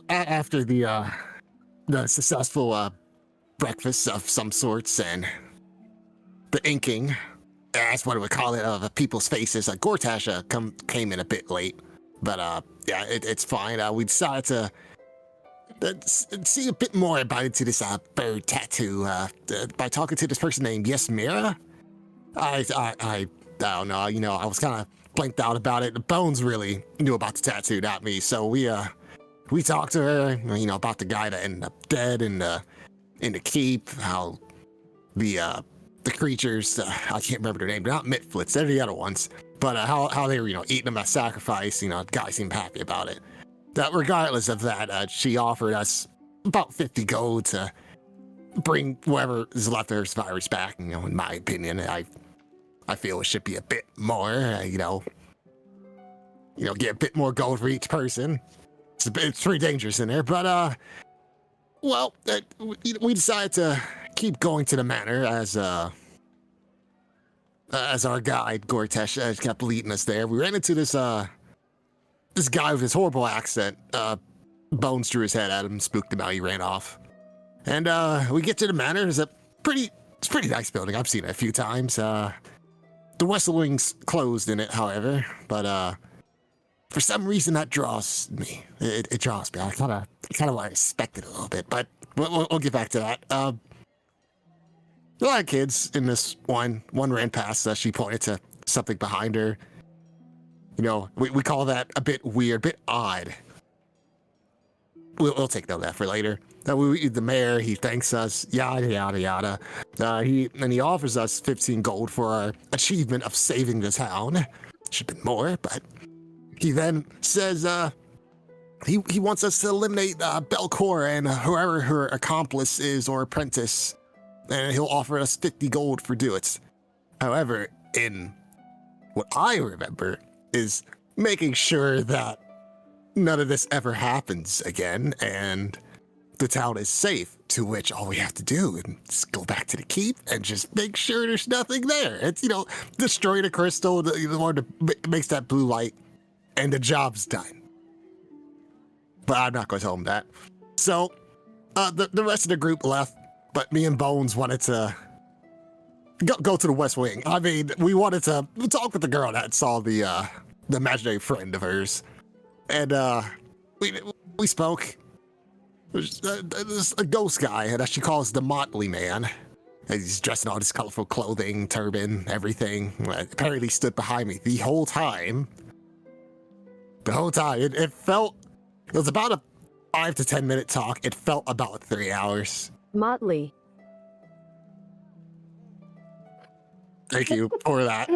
after the successful breakfast of some sorts and the inking, that's what we call it, of people's faces. Gortash came in a bit late, but yeah, it's fine. We decided to see a bit more about into this bird tattoo by talking to this person named Yesmira. I don't know. You know, I was kind of blanked out about it. The Bones really knew about the tattoo, not me. So we talked to her, you know, about the guy that ended up dead in the keep. How the creatures, I can't remember their name. They're not Mitflits. They're the other ones. But how they were, you know, eating them as sacrifice. You know, the guy seemed happy about it. Regardless of that, she offered us about 50 gold to bring whoever is left of her survivors back. You know, in my opinion, I feel it should be a bit more. You know, get a bit more gold for each person. It's pretty dangerous in there, but we decided to keep going to the manor as our guide Gortash kept leading us there. We ran into this guy with his horrible accent. Bones drew his head at him, spooked him out. He ran off, and we get to the manor. It's pretty nice building. I've seen it a few times. The West Wing's closed in it, however, but for some reason that draws me. It draws me. I kind of expect it a little bit, but we'll get back to that. A lot of kids in this one ran past us. She pointed to something behind her. You know, we call that a bit weird, a bit odd. We'll take note of that for later. The mayor, he thanks us, yada, yada, yada. He offers us 15 gold for our achievement of saving the town. Should have been more, but he then says he wants us to eliminate Belcor and whoever her accomplice is or apprentice, and he'll offer us 50 gold for do it. However, in what I remember is making sure that none of this ever happens again, and the town is safe, to which all we have to do is go back to the keep and just make sure there's nothing there. It's, you know, destroy the crystal, the one that makes that blue light, and the job's done. But I'm not going to tell him that. So, the rest of the group left, but me and Bones wanted to go to the West Wing. I mean, we wanted to talk with the girl that saw the imaginary friend of hers. And we spoke. There's a ghost guy that she calls the Motley Man. And he's dressed in all this colorful clothing, turban, everything. Apparently stood behind me the whole time. It was about a 5 to 10 minute talk. It felt about 3 hours. Motley. Thank you for that.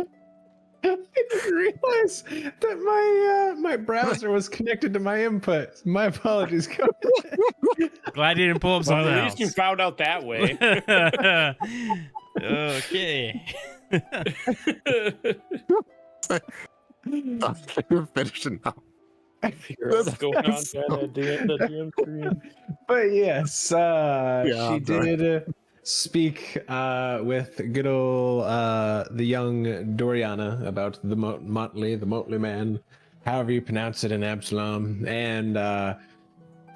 I didn't realize that my browser was connected to my input. My apologies. Glad you didn't pull up something Well, at else. least you found out that way. Okay. We're finishing now. What's going on the DM screen? But yes, Yeah, she did speak with good old the young Doriana about the Motley Man, however you pronounce it in Absalom, and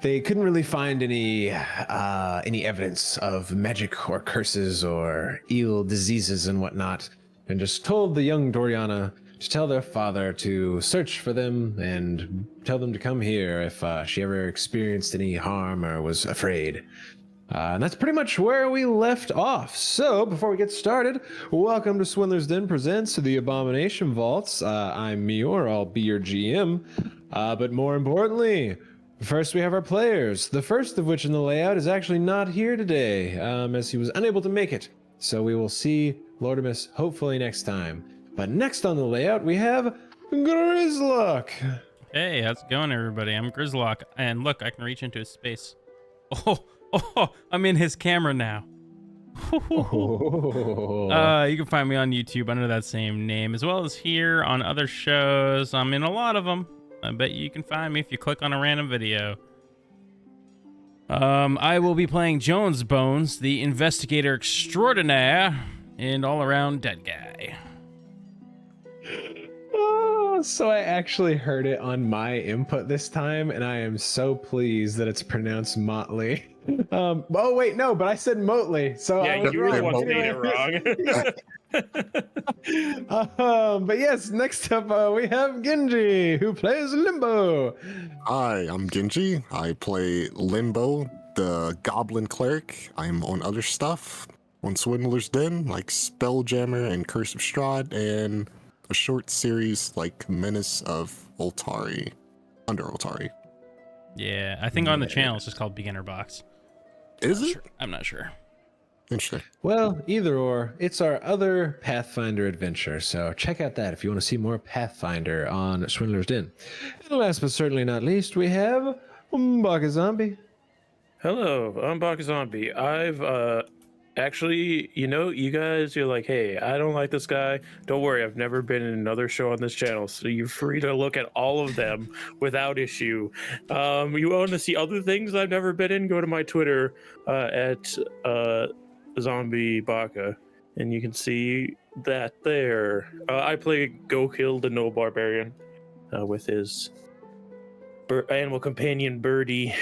they couldn't really find any evidence of magic or curses or ill diseases and whatnot, and just told the young Doriana to tell their father to search for them and tell them to come here if she ever experienced any harm or was afraid. And that's pretty much where we left off. So, before we get started, welcome to Swindler's Den presents the Abomination Vaults. I'm Meyore, I'll be your GM. But more importantly, first we have our players. The first of which in the layout is actually not here today, as he was unable to make it. So we will see Lortomas hopefully next time. But next on the layout, we have Grizlocke. Hey, how's it going, everybody? I'm Grizlocke, and look, I can reach into his space. Oh, I'm in his camera now. You can find me on YouTube under that same name, as well as here on other shows. I'm in a lot of them. I bet you can find me if you click on a random video. I will be playing Jones Bones, the investigator extraordinaire and all-around dead guy. So I actually heard it on my input this time, and I am so pleased that it's pronounced Motley. Oh wait, no, but I said Motley, so Yeah, I was you were the wrong. one saying it wrong. But yes, next up we have Ginghi, who plays Limbo. Hi, I'm Ginghi. I play Limbo, the Goblin Cleric. I'm on other stuff, on Swindler's Den, like Spelljammer and Curse of Strahd, and a short series like Menace of Ultari, under Ultari. Yeah, I think on the channel it's just called Beginner Box. Is it? I'm not sure. Interesting. Well, either or, it's our other Pathfinder adventure, so check out that if you want to see more Pathfinder on Swindler's Den. And last but certainly not least, we have BakaZombie. Hello, I'm BakaZombie. I've actually, you guys, you're like, hey, I don't like this guy. Don't worry, I've never been in another show on this channel, so you're free to look at all of them without issue. You want to see other things I've never been in? Go to my Twitter at Zombie Baka, and you can see that there. I play Go Kill the No Barbarian with his animal companion Birdie.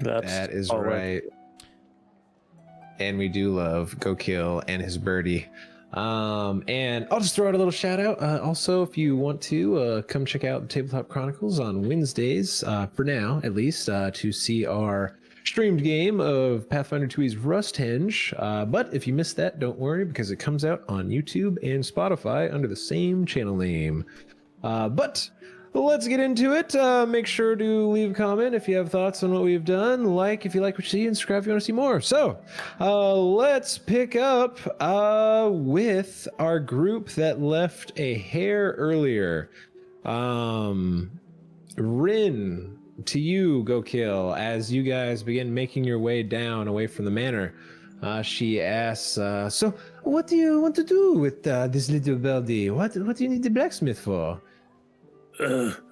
That is all right. And we do love Go Kill and his birdie. And I'll just throw out a little shout out. Also, if you want to come check out Tabletop Chronicles on Wednesdays, for now at least, to see our streamed game of Pathfinder 2e's Rusthenge. But if you missed that, don't worry, because it comes out on YouTube and Spotify under the same channel name. But let's get into it. Make sure to leave a comment if you have thoughts on what we've done. Like if you like what you see, and subscribe if you want to see more. So let's pick up with our group that left a hair earlier. Rin, to you, Go Kill, as you guys begin making your way down away from the manor. She asks, so what do you want to do with this little birdie? What do you need the blacksmith for?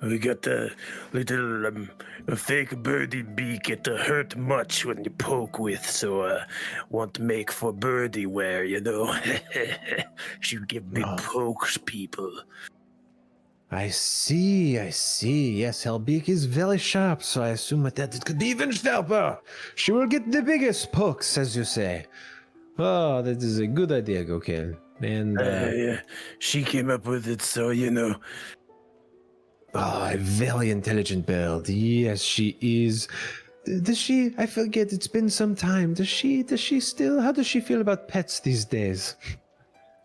We got a little a fake birdie beak. It hurt much when you poke with, so want to make for birdie wear, She give big pokes, people. I see. Yes, her beak is very sharp, so I assume that it could be even sharper. She will get the biggest pokes, as you say. Oh, that is a good idea, Go Kill. And yeah, she came up with it, so Oh, a very intelligent bird. Yes, she is. Does she? I forget. It's been some time. Does she still? How does she feel about pets these days?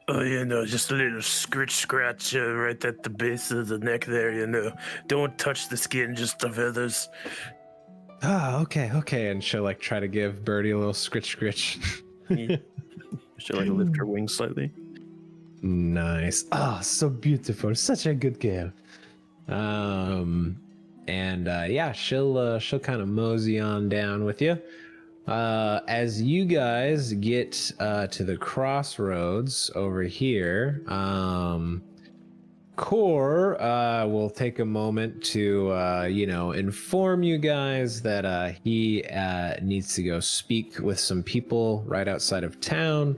Oh, just a little scratch right at the base of the neck there, Don't touch the skin, just the feathers. Ah, okay. And she'll try to give Birdie a little scritch. She'll lift her wings slightly. Nice. Ah, so beautiful. Such a good girl. She'll kind of mosey on down with you. As you guys get to the crossroads over here, Core will take a moment to inform you guys that he needs to go speak with some people right outside of town.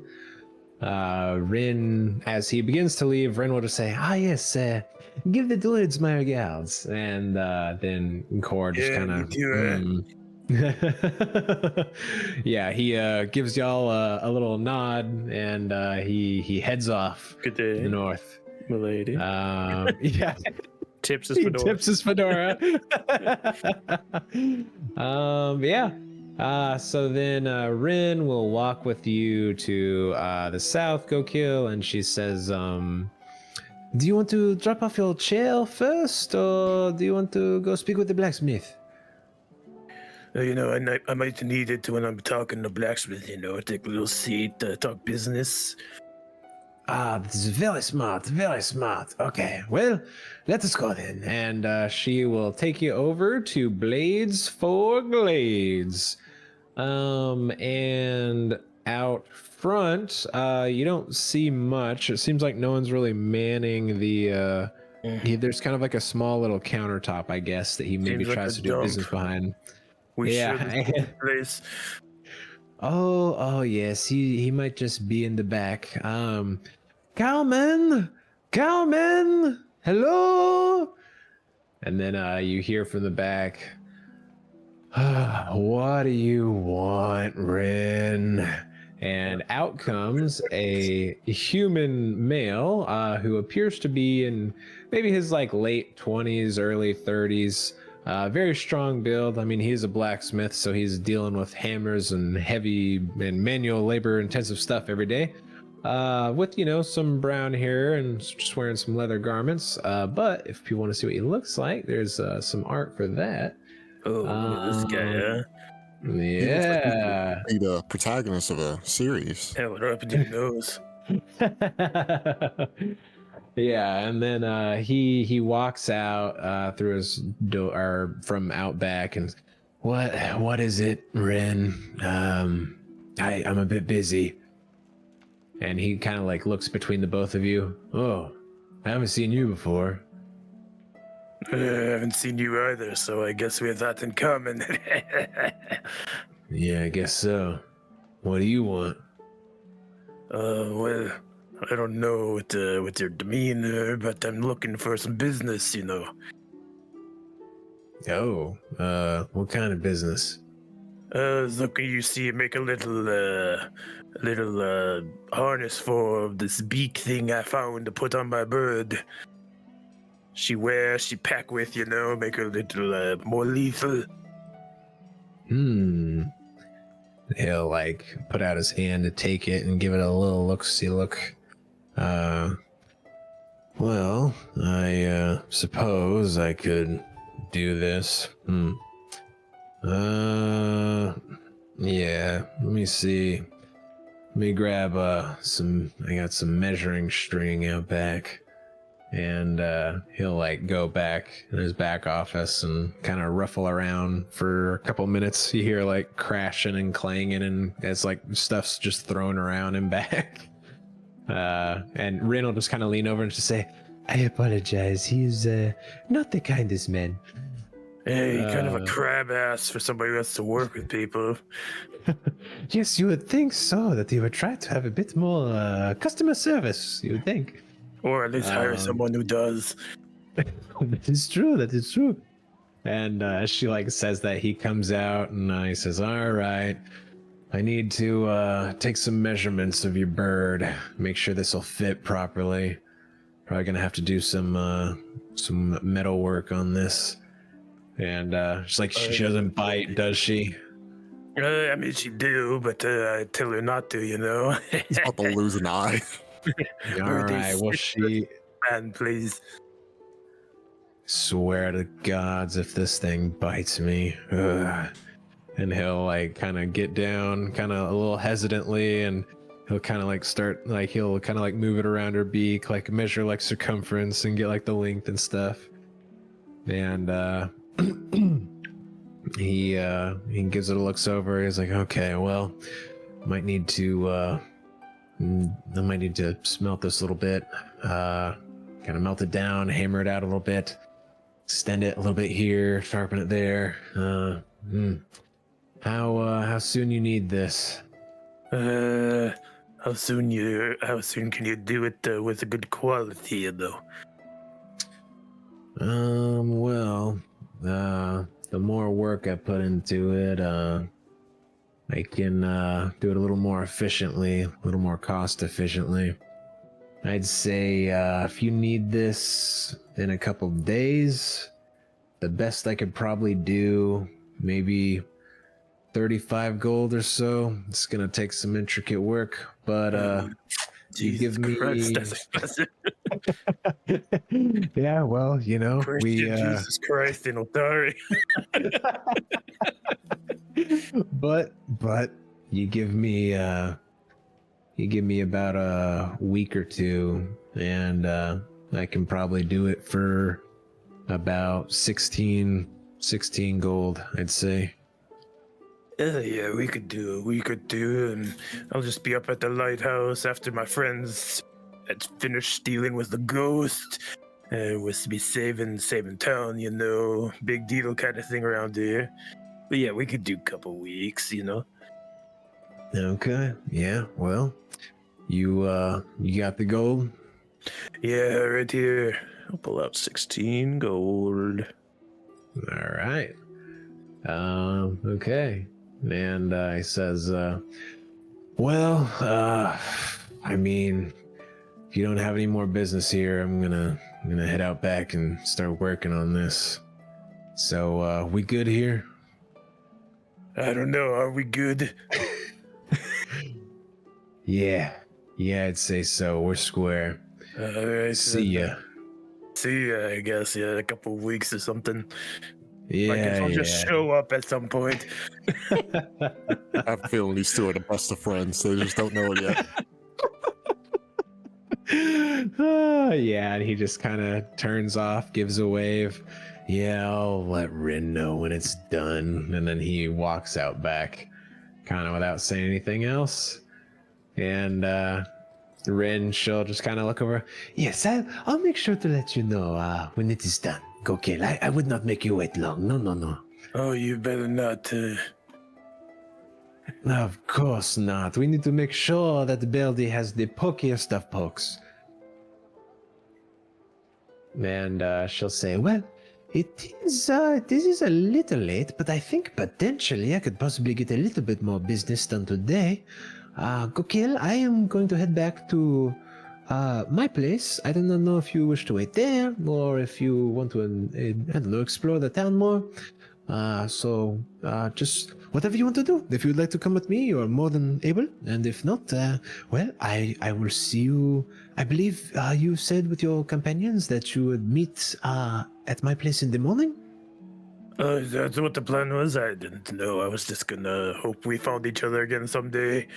Rin, as he begins to leave, Rin will just say, yes, give the druids my regards. And then Core just kind of... Yeah, he gives y'all a little nod, and he heads off. Good day. To the north. Milady. Yeah. Tips his fedora. Tips his fedora. So then Rin will walk with you to the south, Go Kill, and she says, do you want to drop off your chair first, or do you want to go speak with the blacksmith? I might need it when I'm talking to blacksmith, take a little seat, talk business. This is very smart, very smart. Okay, well, let us go then. And she will take you over to Blades for Glades. And out front, you don't see much. It seems like no one's really manning the... there's kind of a small little countertop, I guess, that he maybe tries to do business behind. Place. Oh yes, he might just be in the back. Carmen, Cowman, hello. And then you hear from the back, what do you want, Ren? And out comes a human male who appears to be in maybe his like late 20s, early 30s. Very strong build. I mean, he's a blacksmith, so he's dealing with hammers and heavy and manual labor intensive stuff every day. With, you know, some brown hair and just wearing some leather garments. But if you want to see what he looks like, there's some art for that. Oh, look at this guy, huh? Yeah. Be the protagonist of a series. Hell, what up with your nose? Yeah, and then he walks out through his door or from out back and what is it, Ren? I'm a bit busy. And he kind of like looks between the both of you. Oh, I haven't seen you before. I haven't seen you either, so I guess we have that in common. Yeah, I guess so. What do you want? Well, I don't know with your demeanor, but I'm looking for some business, you know. Oh, what kind of business? Look, you see, make a little harness for this beak thing I found to put on my bird. She pack with, you know, make her a little more lethal. He'll like put out his hand to take it and give it a little look-see look. Well, I suppose I could do this. Yeah, let me see. Let me grab I got some measuring string out back. And he'll like go back in his back office and kind of ruffle around for a couple minutes. You hear like crashing and clanging, and it's like stuff's just thrown around and back. And Rin will just kind of lean over and just say, I apologize. He's not the kindest man. Hey, kind of a crab ass for somebody who has to work with people. Yes, you would think so, that he would try to have a bit more customer service, you would think. Or at least hire someone who does. That is true. And she like says that, he comes out and he says, all right, I need to take some measurements of your bird, make sure this will fit properly. Probably gonna have to do some metal work on this. And she's like, she doesn't bite, does she? I mean, she do, but I tell her not to, you know. He's about to lose an eye. All right, well, she... Man, please. Swear to gods, if this thing bites me. Ugh. And he'll like kind of get down, kind of a little hesitantly, and he'll kind of like start, like he'll kind of like move it around her beak, like measure like circumference and get like the length and stuff. And he gives it a looks over. He's like, okay, well, might need to I might need to smelt this a little bit, kind of melt it down, hammer it out a little bit, extend it a little bit here, sharpen it there. How soon you need this? How soon can you do it with a good quality, you know? Well, the more work I put into it, I can do it a little more efficiently, a little more cost efficiently. I'd say if you need this in a couple days, the best I could probably do, maybe 35 gold or so. It's gonna take some intricate work, but you give me... Christ, that's expensive. Yeah, well, you know, Jesus Christ in Otari. but you give me about a week or two, and I can probably do it for about 16 gold, I'd say. Yeah, we could do, and I'll just be up at the lighthouse after my friends had finished dealing with the ghost. We'll be saving town, you know, big deal kind of thing around here. But yeah, we could do a couple weeks, you know. Okay, yeah, well, you got the gold? Yeah, right here. I'll pull out 16 gold. All right. Okay. And he says, well, I mean, if you don't have any more business here, I'm gonna head out back and start working on this. So, we good here? I don't know. Are we good? Yeah, I'd say so. We're square. All right. See ya. See ya, I guess. Yeah, a couple of weeks or something. I Yeah, guess I'll just show up at some point. I have a feeling these two are the best of friends. They just don't know it yet. Yeah, and he just kind of turns off, gives a wave. Yeah, I'll let Rin know when it's done. And then he walks out back, kind of without saying anything else. And Rin, she'll just kind of look over. Yes, I'll make sure to let you know when it is done. Okay, I would not make you wait long. No. Oh, you better not. Of course not. We need to make sure that Beldy has the pokiest of pokes. And she'll say, well, this is a little late, but I think potentially I could possibly get a little bit more business done today. Gokil, I am going to head back to my place. I do not know if you wish to wait there or if you want to, I don't know, explore the town more. So just whatever you want to do. If you'd like to come with me, you are more than able. And if not, well, I will see you. I believe you said with your companions that you would meet at my place in the morning. That's what the plan was. I didn't know. I was just gonna hope we found each other again someday.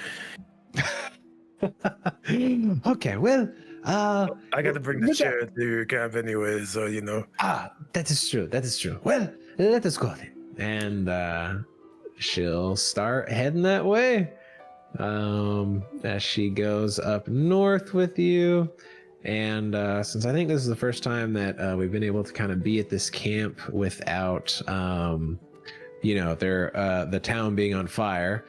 Okay, well, I got to bring the chair to your camp anyway, so you know. That is true. Well, let us go then. And she'll start heading that way. As she goes up north with you. And since I think this is the first time that we've been able to kind of be at this camp without, the town being on fire,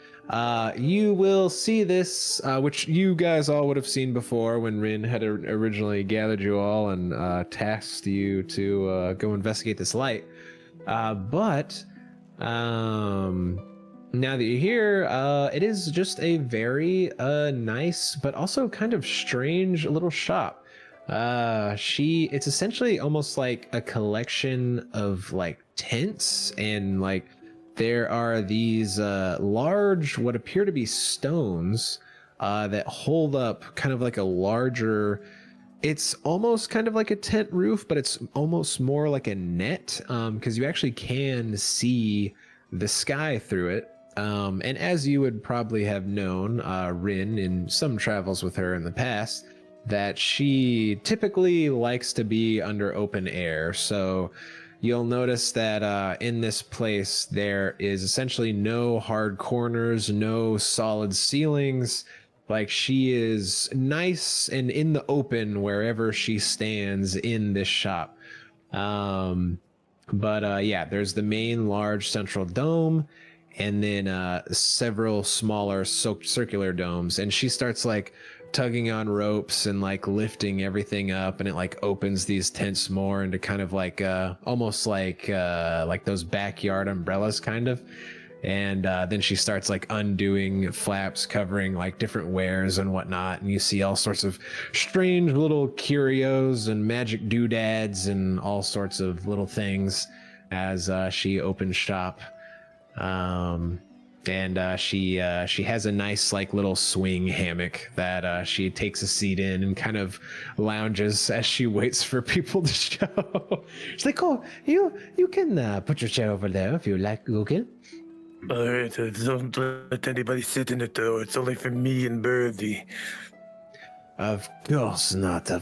you will see this, which you guys all would have seen before when Rin had originally gathered you all and tasked you to go investigate this light. But now that you're here, it is just a very nice but also kind of strange little shop. It's essentially almost like a collection of like tents, and like there are these large, what appear to be stones that hold up kind of like a larger, it's almost kind of like a tent roof, but it's almost more like a net, because you actually can see the sky through it. And as you would probably have known, Rin, in some travels with her in the past, that she typically likes to be under open air. So you'll notice that in this place, there is essentially no hard corners, no solid ceilings. Like, she is nice and in the open wherever she stands in this shop. Yeah, there's the main large central dome, and then several smaller circular domes. And she starts like tugging on ropes and like lifting everything up, and it like opens these tents more into kind of like almost like those backyard umbrellas kind of. And then she starts like undoing flaps covering like different wares and whatnot, and you see all sorts of strange little curios and magic doodads and all sorts of little things as she opens shop. She has a nice like little swing hammock that she takes a seat in and kind of lounges as she waits for people to show. She's like, "Oh, you can put your chair over there if you like, Google." All right, don't let anybody sit in it though. It's only for me and Birdie. Of course not. I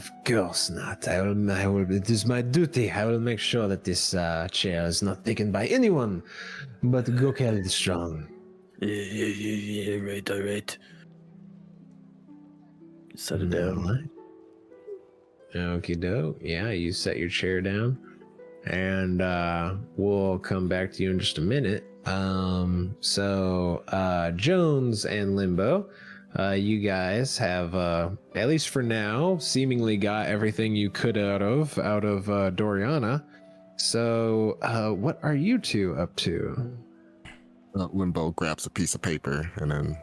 will. It is my duty. I will make sure that this chair is not taken by anyone but Gokel the Strong. Yeah, right, all right. Set it down. Okie doke. Yeah, you set your chair down, and we'll come back to you in just a minute. So Jones and Limbo, you guys have, at least for now, seemingly got everything you could out of Doriana. So, what are you two up to? Limbo grabs a piece of paper and then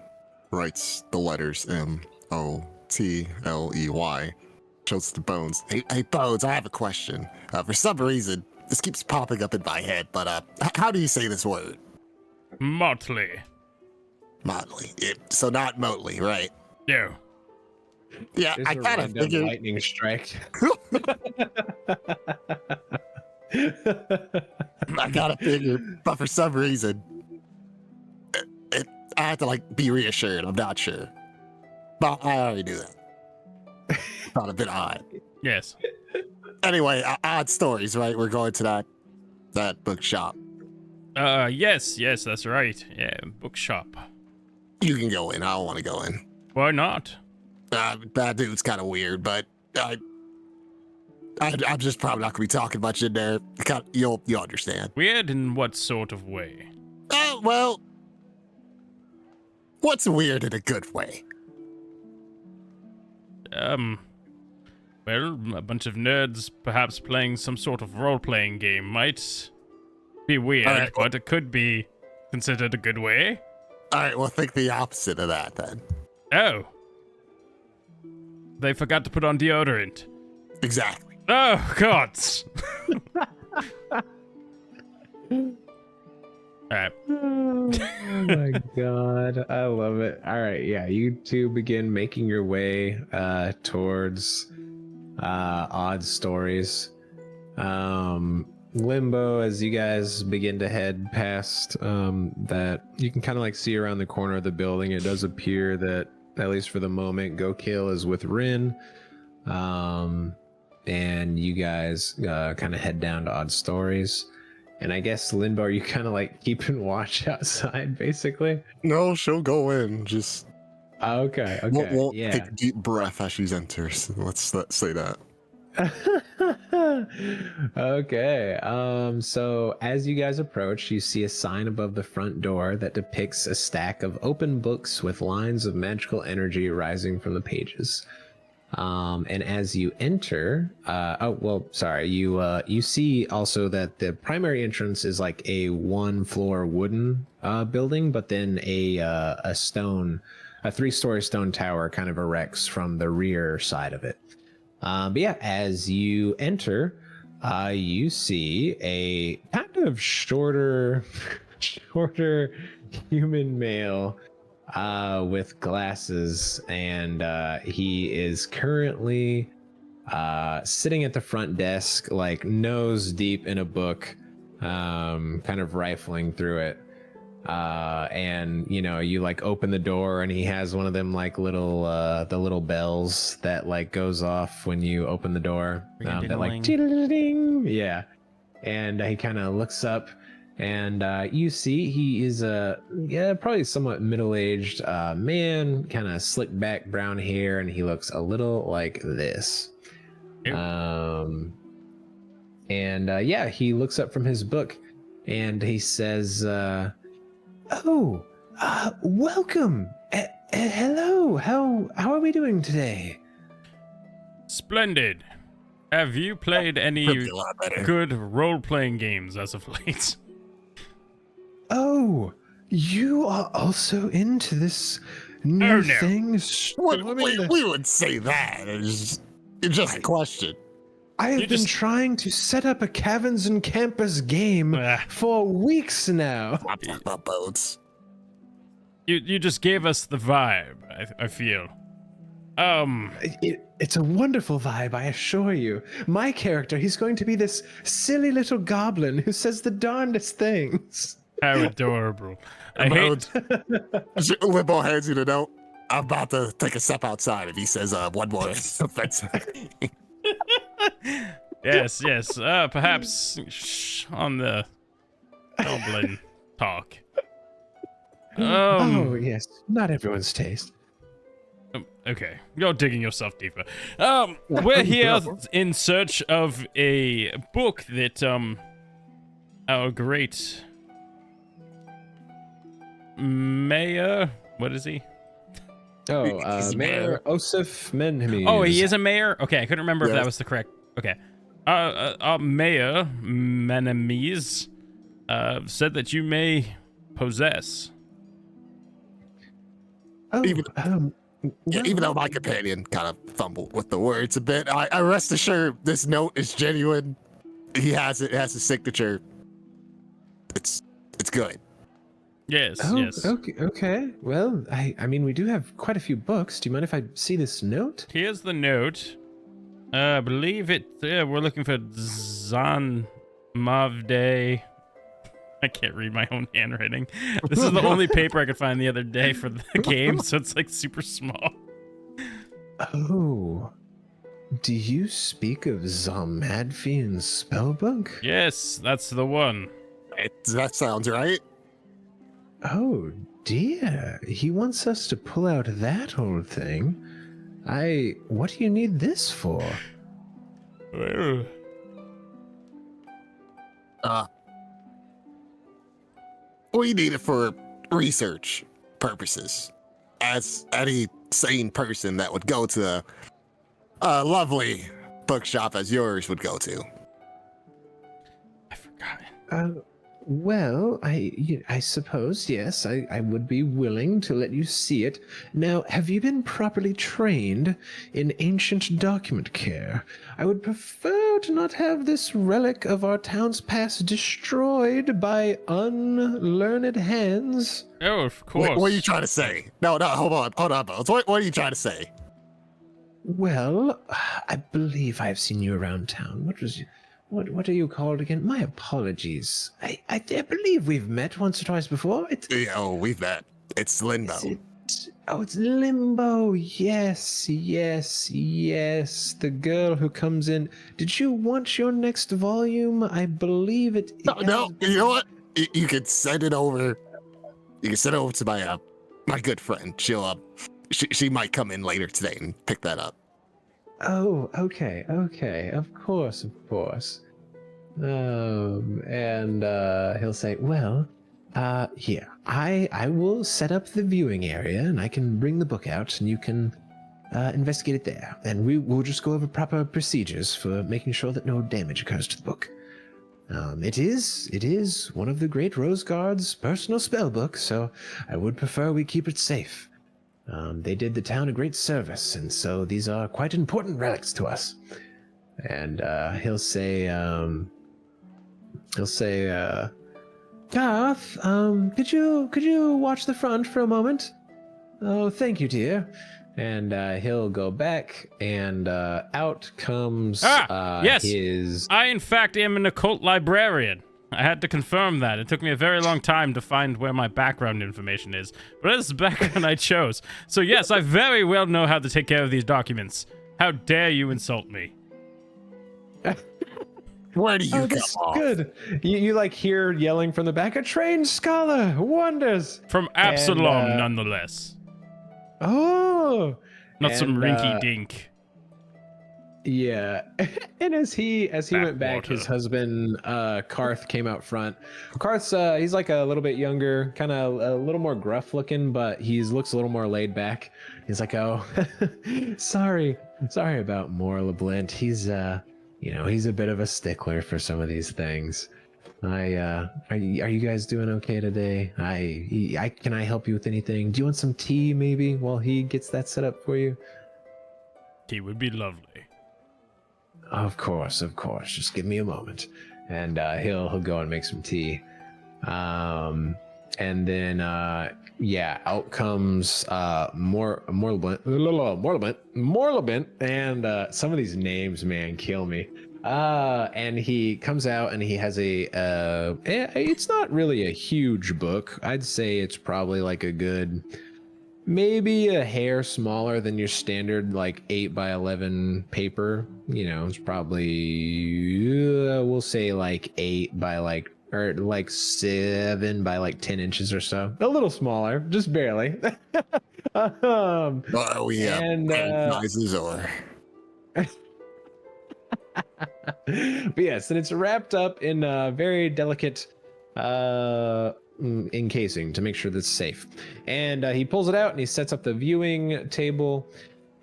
writes the letters Motley. Shows the Bones. Hey, Bones, I have a question. For some reason, this keeps popping up in my head, but how do you say this word? Motley. Motley. So not Motley, right? No. Yeah, There's I a kind of random figured. lightning strike. I gotta figure, but for some reason, I have to like be reassured. I'm not sure, but I already knew that. Thought a bit odd. Yes. Anyway, odd stories, right? We're going to that bookshop. Yes, that's right. Yeah, bookshop. You can go in. I don't want to go in. Why not? That dude's kind of weird, but I'm just probably not gonna be talking much in there. You'll understand. Weird in what sort of way? Well, what's weird in a good way? Well, a bunch of nerds perhaps playing some sort of role-playing game might be weird, right, but it could be considered a good way. All right, well, think the opposite of that then. Oh. They forgot to put on deodorant. Exactly. Oh, God. Alright. Oh my god, I love it. All right, yeah, you two begin making your way towards Odd Stories. Limbo, as you guys begin to head past that, you can kind of like see around the corner of the building. It does appear that, at least for the moment, Go Kill is with Rin. And you guys kind of head down to Odd Stories. And I guess, Limbo, are you kind of like keeping watch outside, basically? No, she'll go in. Just Okay. won't Yeah. take a deep breath as she enters. Let's say that. Okay. So as you guys approach, you see a sign above the front door that depicts a stack of open books with lines of magical energy rising from the pages. And as you enter, you see also that the primary entrance is like a one-floor wooden building, but then a 3-story stone tower kind of erects from the rear side of it. But yeah, as you enter, you see a kind of shorter human male with glasses, and he is currently sitting at the front desk, like nose deep in a book, kind of rifling through it. And you like open the door, and he has one of them like little the little bells that like goes off when you open the door, that like ding. Yeah. And he kind of looks up, and you see he is probably somewhat middle-aged man, kind of slick back brown hair, and he looks a little like this. Ew. He looks up from his book, and he says, welcome. Hello. How are we doing today? Splendid. Have you played any Could be a lot better. good role-playing games as of late? Oh, you are also into this new Oh, no. thing? We would say that. It's just a question. I have You been just- trying to set up a Caverns and Campers game Ah. for weeks now. Stop talking about boats. You just gave us the vibe, I feel. It's a wonderful vibe, I assure you. My character, he's going to be this silly little goblin who says the darndest things. How adorable. I hate... Limbo hands you the note. I'm about to take a step outside if he says one more offensive. Yes. Perhaps on the goblin talk. Oh, yes. Not everyone's taste. Okay, you're digging yourself deeper. We're here in search of a book that our great Meyore, what is he? He's a Mayor Osif Menhemiz. Oh, he is a mayor? Okay, I couldn't remember if that Yes. was the correct. Okay. Mayor Menhemiz said that you may possess. Oh, Even- Yeah, even though well, my companion kind of fumbled with the words a bit, I rest assured this note is genuine. He has it. It has his signature. It's good. Yes, oh, yes. okay. Well, I mean, we do have quite a few books. Do you mind if I see this note? Here's the note. I believe it. We're looking for Zan Mavde. I can't read my own handwriting. This is the only paper I could find the other day for the game, so it's like super small. Oh, do you speak of Zalmadfian's spellbook? Yes, that's the one. That sounds right. Oh dear, he wants us to pull out that old thing. What do you need this for? Well, We need it for research purposes. As any sane person that would go to a lovely bookshop as yours would go to. I forgot. Well, I suppose, yes, I would be willing to let you see it. Now, have you been properly trained in ancient document care? I would prefer to not have this relic of our town's past destroyed by unlearned hands. Oh, of course. What are you trying to say? No, hold on, Bones. What are you trying to say? Well, I believe I've seen you around town. What are you called again? My apologies. I believe we've met once or twice before. We've met. It's Limbo. It's Limbo. Yes. The girl who comes in. Did you want your next volume? I believe it. No, you know what? You could send it over. You can send it over to my good friend. She'll she might come in later today and pick that up. Oh, okay. Of course. And he'll say, well, here, I will set up the viewing area and I can bring the book out and you can investigate it there. And we'll just go over proper procedures for making sure that no damage occurs to the book. It is one of the great Rose Guard's personal spell books, so I would prefer we keep it safe. They did the town a great service, and so these are quite important relics to us. And he'll say, Garth, could you watch the front for a moment? Oh, thank you, dear. And he'll go back, and out comes yes. his... I, in fact, am an occult librarian. I had to confirm that. It took me a very long time to find where my background information is. But that's the background I chose. So yes, I very well know how to take care of these documents. How dare you insult me? Where do you come that's off? good. You like hear yelling from the back, a trained scholar, wonders. From Absalom, nonetheless. Oh. Not some And, rinky dink. Yeah. And as he went back, Backwater. his husband, Karth, came out front. Karth's, he's like a little bit younger, kind of a little more gruff looking, but he looks a little more laid back. He's like, oh, sorry about Morlablint. He's, he's a bit of a stickler for some of these things. Are you guys doing okay today? Can I help you with anything? Do you want some tea maybe while he gets that set up for you? Tea would be lovely. Of course. Just give me a moment, and he'll go and make some tea. And then out comes Morlablint, and some of these names, man, kill me. And he comes out and he has it's not really a huge book. I'd say it's probably like a good, maybe a hair smaller than your standard like 8x11 paper. It's probably we'll say like 8 by like, or like 7 by like 10 inches or so. A little smaller, just barely. We have and, sizes or... But yes, and it's wrapped up in a very delicate encasing to make sure that's safe. And he pulls it out and he sets up the viewing table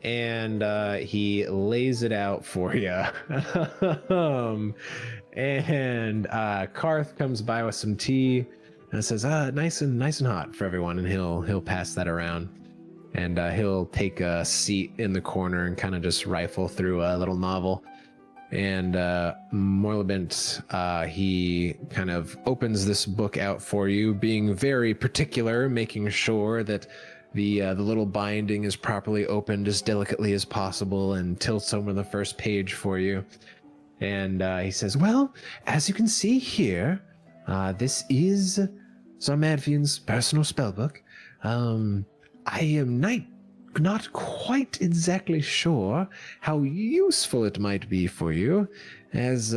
and he lays it out for you. And Karth comes by with some tea and says, nice and hot for everyone. And he'll pass that around. And he'll take a seat in the corner and kind of just rifle through a little novel. And Morlabent, he kind of opens this book out for you, being very particular, making sure that the little binding is properly opened as delicately as possible, and tilts over the first page for you. And he says, well, as you can see here, this is Zarmadvian's personal spellbook. I am not quite exactly sure how useful it might be for you, as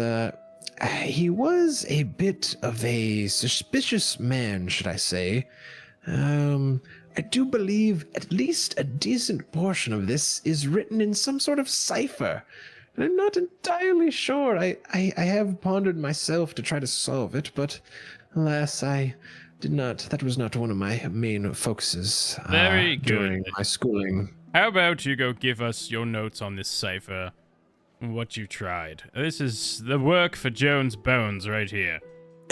he was a bit of a suspicious man, should I say. I do believe at least a decent portion of this is written in some sort of cipher. And I'm not entirely sure. I have pondered myself to try to solve it, but alas, that was not one of my main focuses during my schooling. How about you go give us your notes on this cipher and what you tried? This is the work for Jones Bones right here.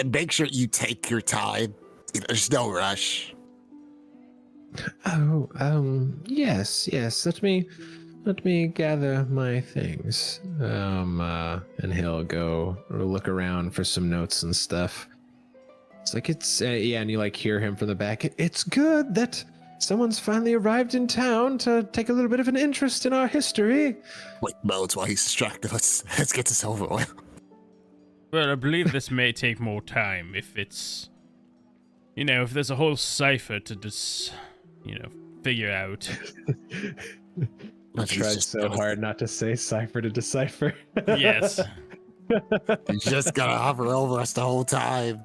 And make sure you take your time. There's no rush. Oh, yes. Let me gather my things. And he'll go look around for some notes and stuff. It's like and you hear him from the back. It's good that someone's finally arrived in town to take a little bit of an interest in our history. Wait, Bones, while he's distracted, let's get this over with. Well, I believe this may take more time if it's, if there's a whole cipher to just, figure out. I tried so hard not to say cipher to decipher. Yes. You just gotta hover over us the whole time.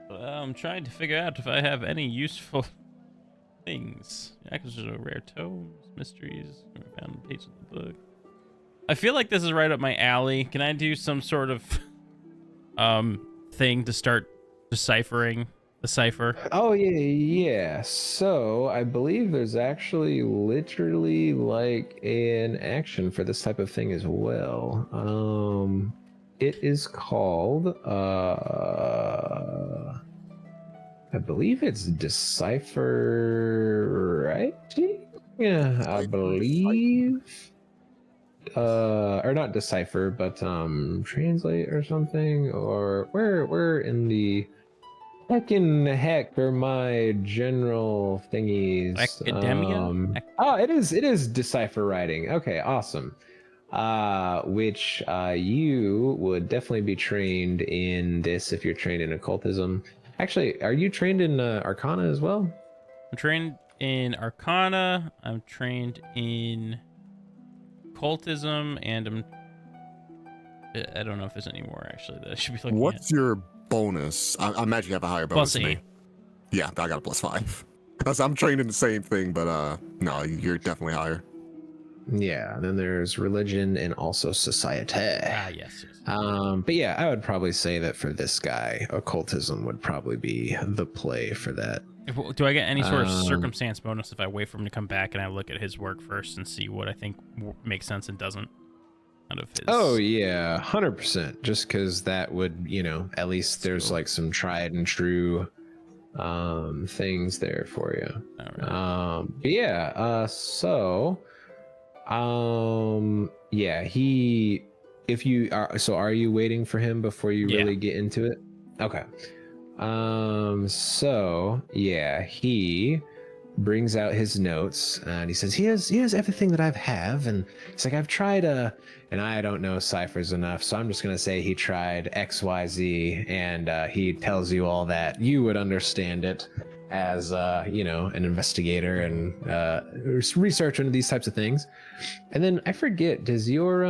Well, I'm trying to figure out if I have any useful things. Acquisition of rare tomes, mysteries, found pages of the book. I feel like this is right up my alley. Can I do some sort of thing to start deciphering the cipher? Oh yeah. So I believe there's actually literally an action for this type of thing as well. It is called I believe it's decipher writing. Yeah, I believe. Or not decipher, but translate or something. Or where in the heck are my general thingies? Academia? It is decipher writing. Okay, awesome. Which you would definitely be trained in this if you're trained in occultism. Actually, are you trained in Arcana as well? I'm trained in Arcana. I'm trained in occultism, and I don't know if there's any more actually that I should be looking at. What's your bonus? I imagine you have a higher bonus than +8. me. Yeah, I got a +5. I'm trained in the same thing, but no, you're definitely higher. Yeah, then there's religion and also society. Yes. But yeah, I would probably say that for this guy, occultism would probably be the play for that. Do I get any sort of circumstance bonus if I wait for him to come back and I look at his work first and see what I think makes sense and doesn't out of his? Oh yeah, 100%. Just because that would, at least there's some tried and true things there for you. All right. But yeah, if you are, so are you waiting for him before you really get into it? Okay. So yeah, he brings out his notes and he says, here's everything that I have. And it's like, I've tried and I don't know ciphers enough, so I'm just going to say he tried XYZ, and he tells you all that. You would understand it as, an investigator and researcher into these types of things. And then I forget, does your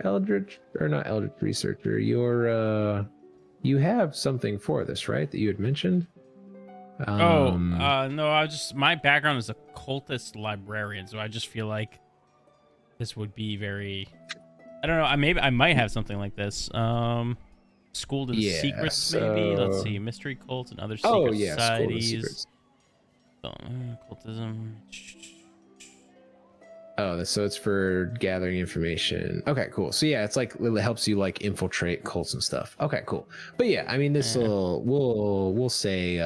Eldritch, or not Eldritch researcher, you have something for this, right? That you had mentioned? No, my background is a cultist librarian, so I just feel like this would be very, I don't know, I might have something like this. Schooled in Yeah, secrets, maybe. Let's so- see, mystery cults and other secret Oh yeah, School of societies. Secrets. Cultism. Oh, so it's for gathering information. Okay, cool. So yeah, it's like it helps you like infiltrate cults and stuff. Okay, cool. But yeah, I mean, this will we'll say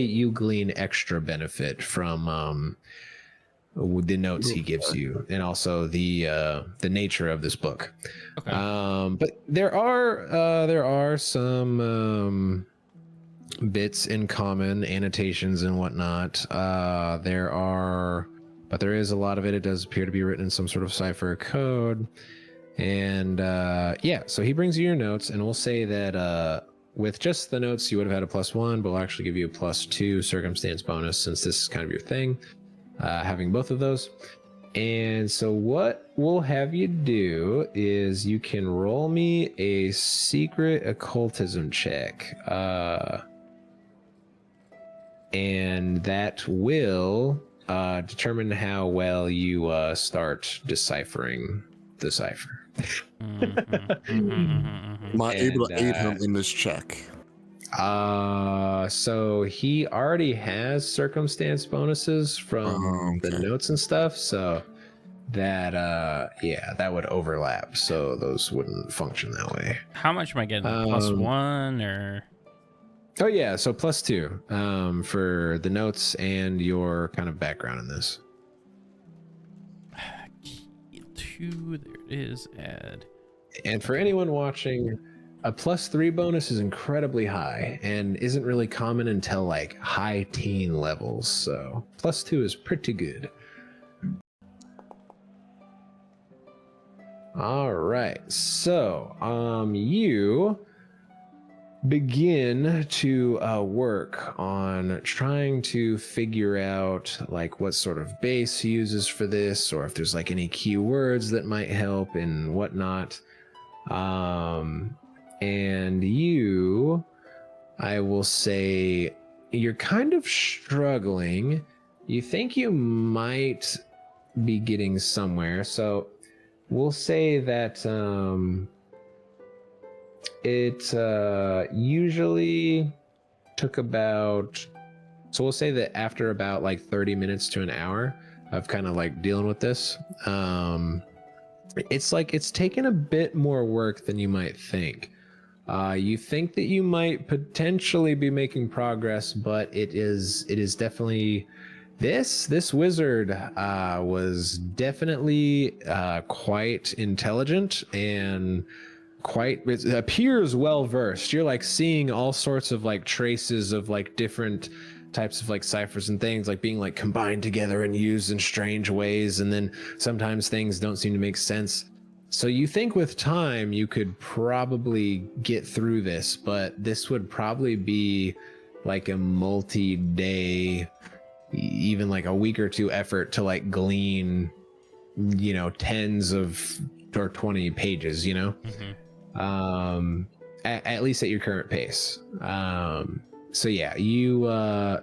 you glean extra benefit from the notes he gives you, and also the nature of this book. Okay. But there are some bits in common, annotations and whatnot. But there is a lot of it. It does appear to be written in some sort of cipher code. And yeah, so he brings you your notes, and we'll say that with just the notes, you would have had a +1, but we'll actually give you a +2 circumstance bonus since this is kind of your thing, having both of those. And so what we'll have you do is you can roll me a secret occultism check. And that will determine how well you start deciphering the cipher. Am I able to aid him in this check? So he already has circumstance bonuses from the notes and stuff, so that that would overlap, so those wouldn't function that way. How much am I getting? +1 or? Oh yeah, so +2 for the notes and your kind of background in this. 2, there it is. Add. And for anyone watching, a +3 bonus is incredibly high and isn't really common until like high teen levels. So +2 is pretty good. All right, so you begin to work on trying to figure out like what sort of base he uses for this, or if there's like any keywords that might help and whatnot. And you, I will say, you're kind of struggling. You think you might be getting somewhere, so we'll say that it usually took about, so we'll say that after about like 30 minutes to an hour of kind of like dealing with this, it's taken a bit more work than you might think. You think that you might potentially be making progress, but it is definitely this wizard was definitely quite intelligent and it appears well versed. You're like seeing all sorts of like traces of like different types of like ciphers and things like being like combined together and used in strange ways, and then sometimes things don't seem to make sense. So you think with time you could probably get through this, but this would probably be like a multi-day, even like a week or two effort to like glean, tens of or 20 pages, at least at your current pace. So yeah, you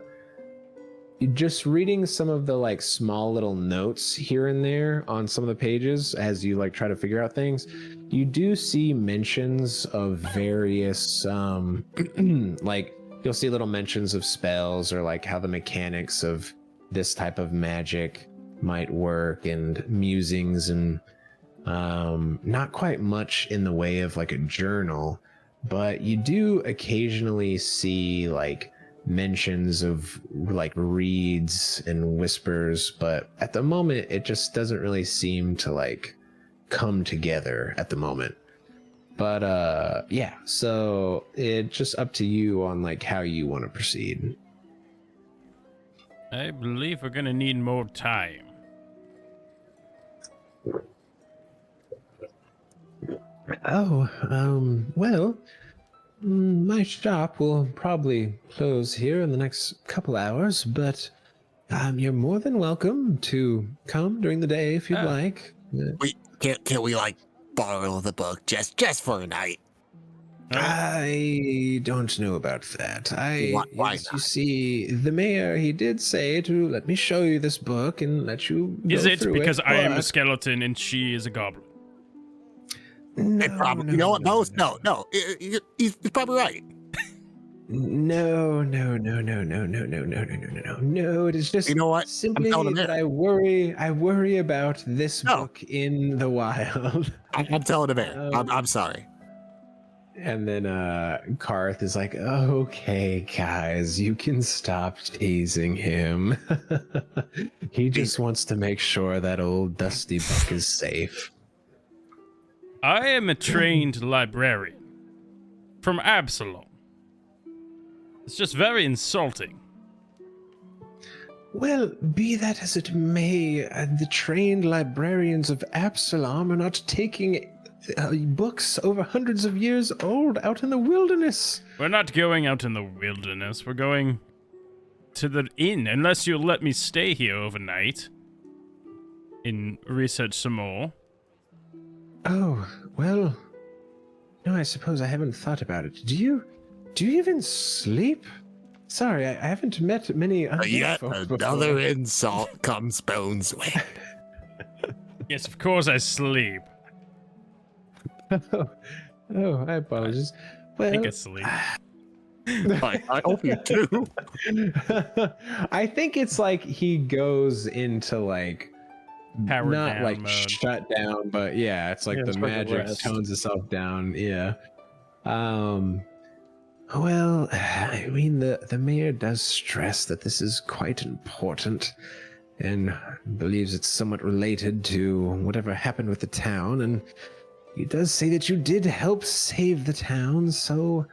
just reading some of the like small little notes here and there on some of the pages as you like try to figure out things, you do see mentions of various like you'll see little mentions of spells or like how the mechanics of this type of magic might work, and musings, and not quite much in the way of like a journal, but you do occasionally see like mentions of like reads and whispers, but at the moment it just doesn't really seem to like come together at the moment. But yeah, so it's just up to you on like how you want to proceed. I believe we're gonna need more time. Oh, well, my shop will probably close here in the next couple hours, but you're more than welcome to come during the day if you'd like. We can't we like borrow the book just for a night? I don't know about that. Why You not? see, the mayor, he did say to let me show you this book and let you go Is it through because I am a but- skeleton and she is a goblin? No, It probably, no, you know what, no, Bose? no. No. He's probably right. No, no, no, no, no, no, no, no, no, no, no, no. No, it is just You know what? I'm telling simply the that mayor. I worry about this No. book in the wild. I'm telling the mayor. Um, I'm sorry. And then Karth is like, okay, guys, you can stop teasing him. He just wants to make sure that old Dusty Buck is safe. I am a trained librarian from Absalom. It's just very insulting. Well, be that as it may, the trained librarians of Absalom are not taking books over hundreds of years old out in the wilderness. We're not going out in the wilderness. We're going to the inn, unless you'll let me stay here overnight and research some more. Oh, well, no, I suppose I haven't thought about it. Do you even sleep? Sorry, I haven't met many undead Yet folk another before. insult comes Bones' way. Yes, of course I sleep. Oh, I apologize. I think Well, I sleep. I hope you do. I think it's like he goes into like Powered not down like mode. shut down, but yeah, it's like Yeah, the it's like a magic rest. tones itself down. Yeah. Well, I mean, the mayor does stress that this is quite important and believes it's somewhat related to whatever happened with the town. And he does say that you did help save the town, so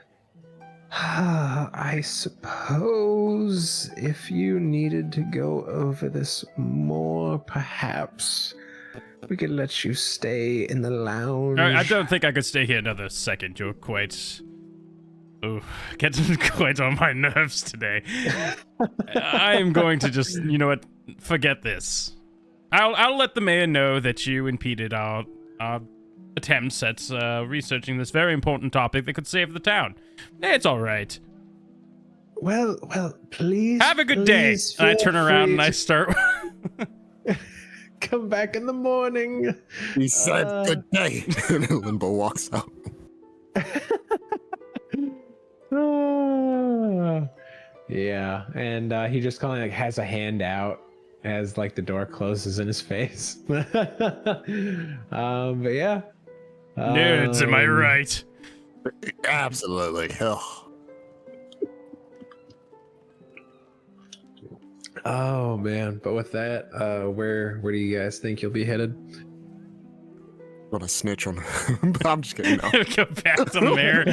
I suppose if you needed to go over this more, perhaps we could let you stay in the lounge. I don't think I could stay here another second. You're quite... getting quite on my nerves today. I am going to just, you know what, forget this. I'll let the mayor know that you impeded our attempts at researching this very important topic that could save the town. It's all right. Well, please. Have a good day. And I turn around and I start. Come back in the morning. He said good day. And Limbo walks out. Yeah, and he just kind of like has a hand out as like the door closes in his face. But yeah. Nerds, am I right? Absolutely. Ugh. Oh man, but with that, where do you guys think you'll be headed? I'm gonna snitch on him. But I'm just kidding. No. Go back to the mayor.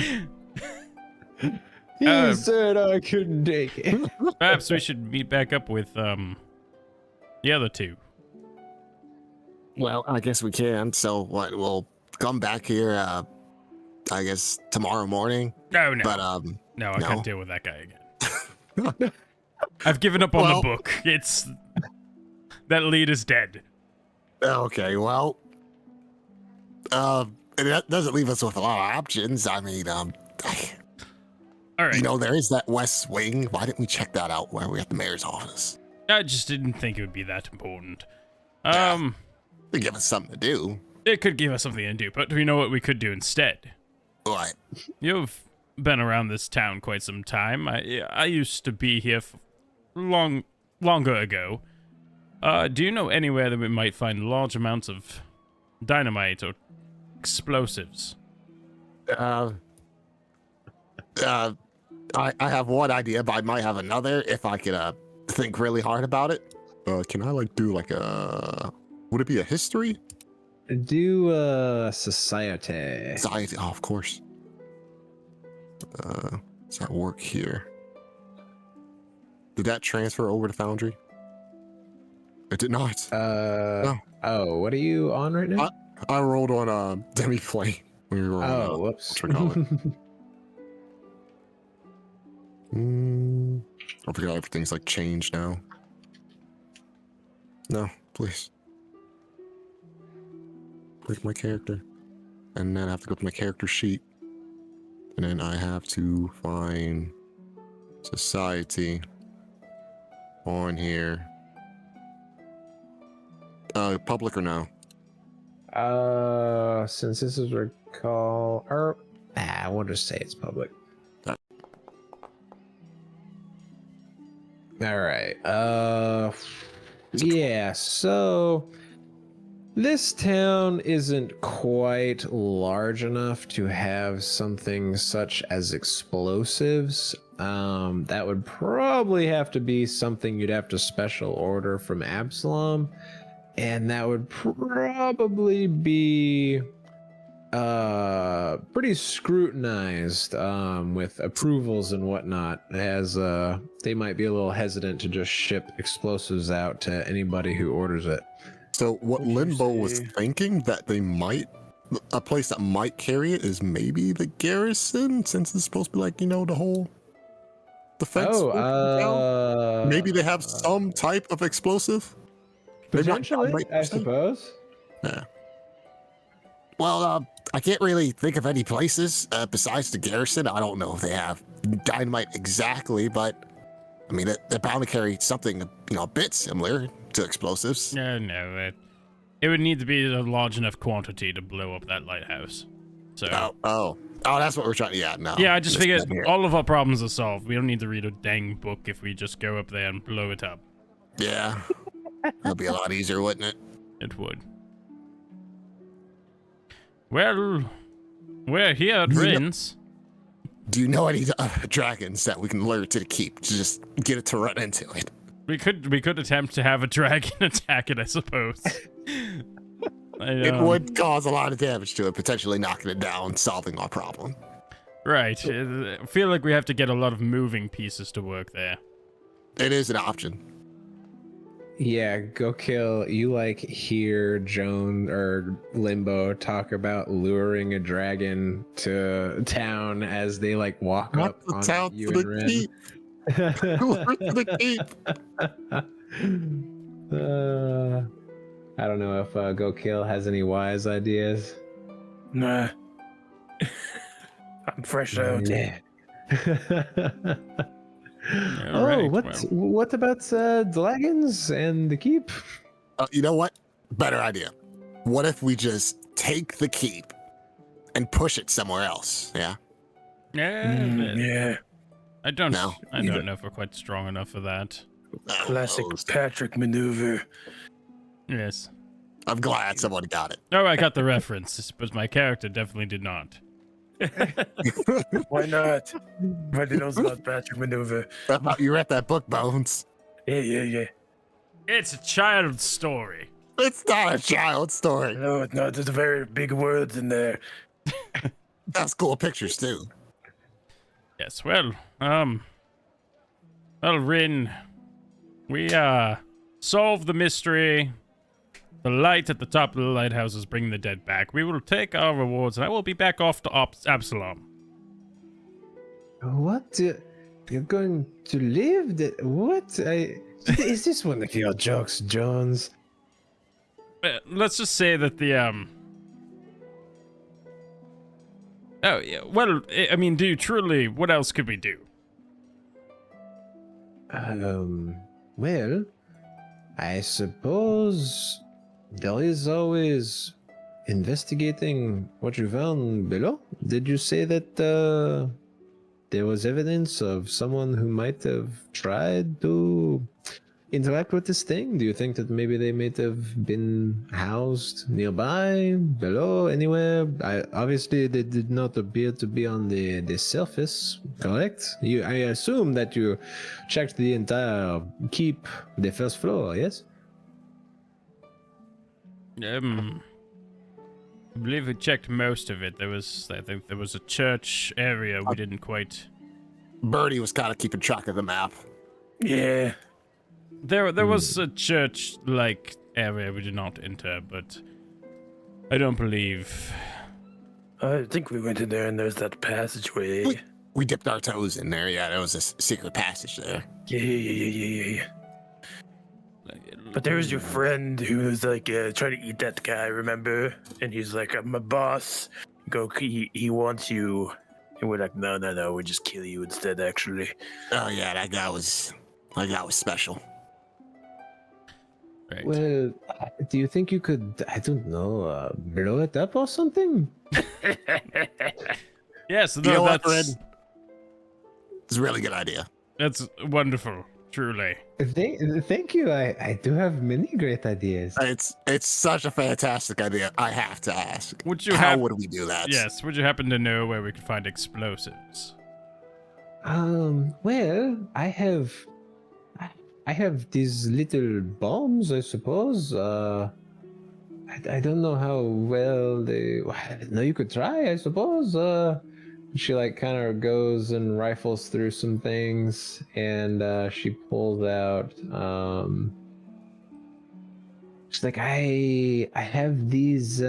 He said I couldn't take it. Perhaps we should meet back up with the other two. Well, I guess we can. So what? We'll come back here. I guess tomorrow morning. Oh no, But no, I no. can't deal with that guy again. I've given up on the book. It's that lead is dead. Okay. Well, that doesn't leave us with a lot of options. I mean, All right. you know, there is that west wing. Why didn't we check that out where we at the mayor's office? I just didn't think it would be that important. To give us something to do. It could give us something to do, but do we know what we could do instead? What? You've been around this town quite some time. I used to be here longer ago. Do you know anywhere that we might find large amounts of dynamite or explosives? I have one idea, but I might have another if I could think really hard about it. Can I do would it be a history? Do society. Society, oh, of course. Does that work here? Did that transfer over to Foundry? It did not. Oh, what are you on right now? I rolled on Demi-Flame. We were on, Whoops. I forgot everything's changed now. No, please. Where's my character? And then I have to go to my character sheet. And then I have to find society on here. Public or no? Since this is recall, or I won't just say it's public. All right. Yeah. So this town isn't quite large enough to have something such as explosives. That would probably have to be something you'd have to special order from Absalom, and that would probably be pretty scrutinized with approvals and whatnot, as they might be a little hesitant to just ship explosives out to anybody who orders it. So what Limbo was thinking that they might, a place that might carry it is maybe the garrison, since it's supposed to be like, the whole defense. Maybe they have some type of explosive. Potentially, I suppose. Yeah. Well, I can't really think of any places besides the garrison. I don't know if they have dynamite exactly, but I mean, they're bound to carry something, a bit similar to explosives. No. It would need to be a large enough quantity to blow up that lighthouse. So. Oh, that's what we're trying to. Yeah, no. Yeah, I just figured all of our problems are solved. We don't need to read a dang book if we just go up there and blow it up. Yeah, that'd be a lot easier, wouldn't it? It would. Well, we're here at Rin's. Do you know any dragons that we can lure to the keep to just get it to run into it? We could attempt to have a dragon attack it, I suppose. It would cause a lot of damage to it, potentially knocking it down, solving our problem. Right. I feel like we have to get a lot of moving pieces to work there. It is an option. Yeah, go kill. You hear Joan or Limbo talk about luring a dragon to town as they walk Not up the on town you to and the Rin. keep. Lure to the keep. I don't know if Go Kill has any wise ideas. Nah. I'm fresh out. Nah. Right, what about dragons and the keep? You know what? Better idea. What if we just take the keep and push it somewhere else? Yeah. Yeah. I don't know if we're quite strong enough for that. Classic Patrick maneuver. Yes. I'm glad someone got it. Oh, I got the reference, but my character definitely did not. Why not? Everybody knows about Patrick maneuver. You read that book, Bones? Yeah. It's a child's story. It's not a child story. No, it's not. There's very big words in there. That's cool pictures too. Yes, well, Rin, we solved the mystery. The light at the top of the lighthouse is bringing the dead back. We will take our rewards, and I will be back off to Absalom. What? You're going to live? What? Is this one of your jokes, Jones? Let's just say that the Oh yeah. Well, I mean, what else could we do? Well, I suppose there is always investigating what you found below. Did you say that there was evidence of someone who might have tried to interact with this thing? Do you think that maybe they might have been housed nearby, below, anywhere? Obviously, they did not appear to be on the surface, correct? I assume that you checked the entire keep, the first floor, yes? I believe we checked most of it. I think there was a church area we didn't quite. Birdie was kind of keeping track of the map. Yeah. There was a church-like area we did not enter, but I don't believe. I think we went in there and there's that passageway. We dipped our toes in there. Yeah, there was a secret passage there. Yeah. But there was your friend who was trying to eat that guy, remember? And he's like, I'm a boss. He wants you. And we're like, no, we'll just kill you instead, actually. Oh yeah, that guy was special. Right. Well, do you think you could, I don't know, blow it up or something? Yes, You no, know what, that's Red? It's a really good idea. that's wonderful, truly. Thank you. I do have many great ideas. It's such a fantastic idea. I have to ask. Would you How would we do that? Yes, would you happen to know where we could find explosives? Well, I have these little bombs, I suppose. I don't know how well they. No, you could try, I suppose. She like kind of goes and rifles through some things, and she pulls out. She's like, I have these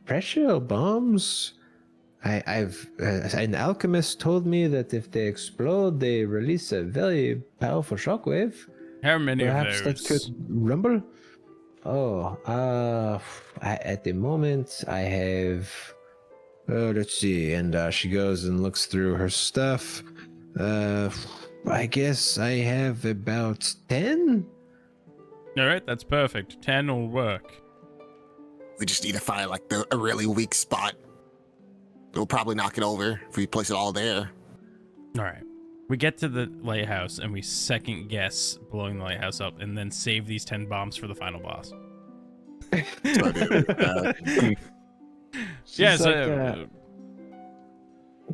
pressure bombs. I've an alchemist told me that if they explode, they release a very powerful shockwave. How many Perhaps of that those? could rumble. Oh, at the moment I have. Let's see. And she goes and looks through her stuff. I guess I have about 10. All right, that's perfect. 10 will work. We just need to find like a really weak spot. We'll probably knock it over if we place it all there. All right. We get to the lighthouse and we second guess blowing the lighthouse up and then save these 10 bombs for the final boss. So I do. Yes. Like,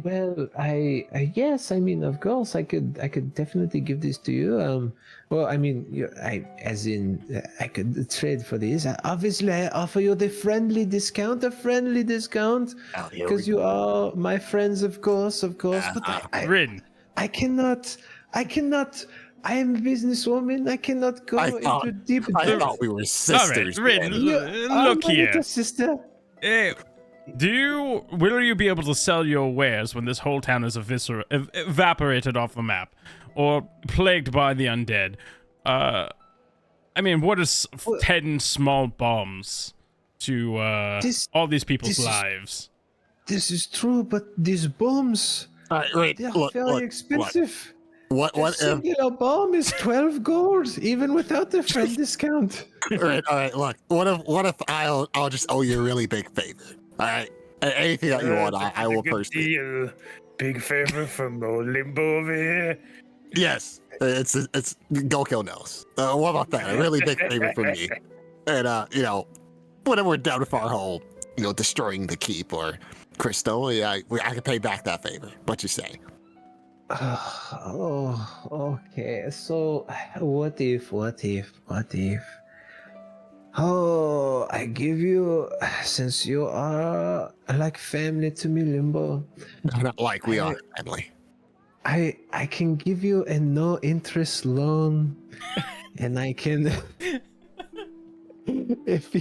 well, I yes, I mean, of course, I could definitely give this to you. Well, I mean, I could trade for these. Obviously, I offer you a friendly discount, Oh, here we because you are my friends, of course. But Rin. I cannot. I am a businesswoman. I cannot go into deep. I thought we were sisters. All right, Rin, man. look my here. little sister. Will you be able to sell your wares when this whole town is evaporated off the map, or plagued by the undead? I mean, what is 10 small bombs to all these people's lives? This is true, but these bombs, All right, wait, they are look, very look, expensive. What A if? singular bomb is 12 gold, even without the friend discount. All right, look. What if I'll just owe you a really big favor? All right, anything that you want, I will personally. Deal. Big favor from old Limbo over here. Yes, it's go kill Nels. What about that? A really big favor from me. And when we're done with our whole, destroying the keep or Crystal, I can pay back that favor. What you say? Oh, okay. So, what if? Oh, I give you, since you are like family to me, Limbo. Not like we are family. I can give you a no interest loan, and I can if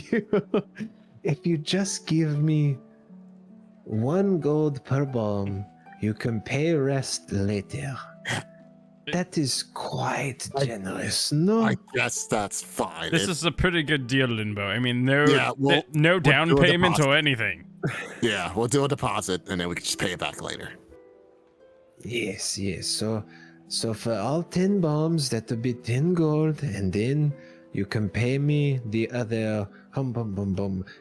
you just give me 1 gold per bomb, you can pay rest later. That is quite generous, no? I guess that's fine. This is a pretty good deal, Limbo. I mean, no we'll down do a payment deposit. or anything. Yeah, we'll do a deposit and then we can just pay it back later. Yes. So for all 10 bombs, that would be 10 gold, and then you can pay me the other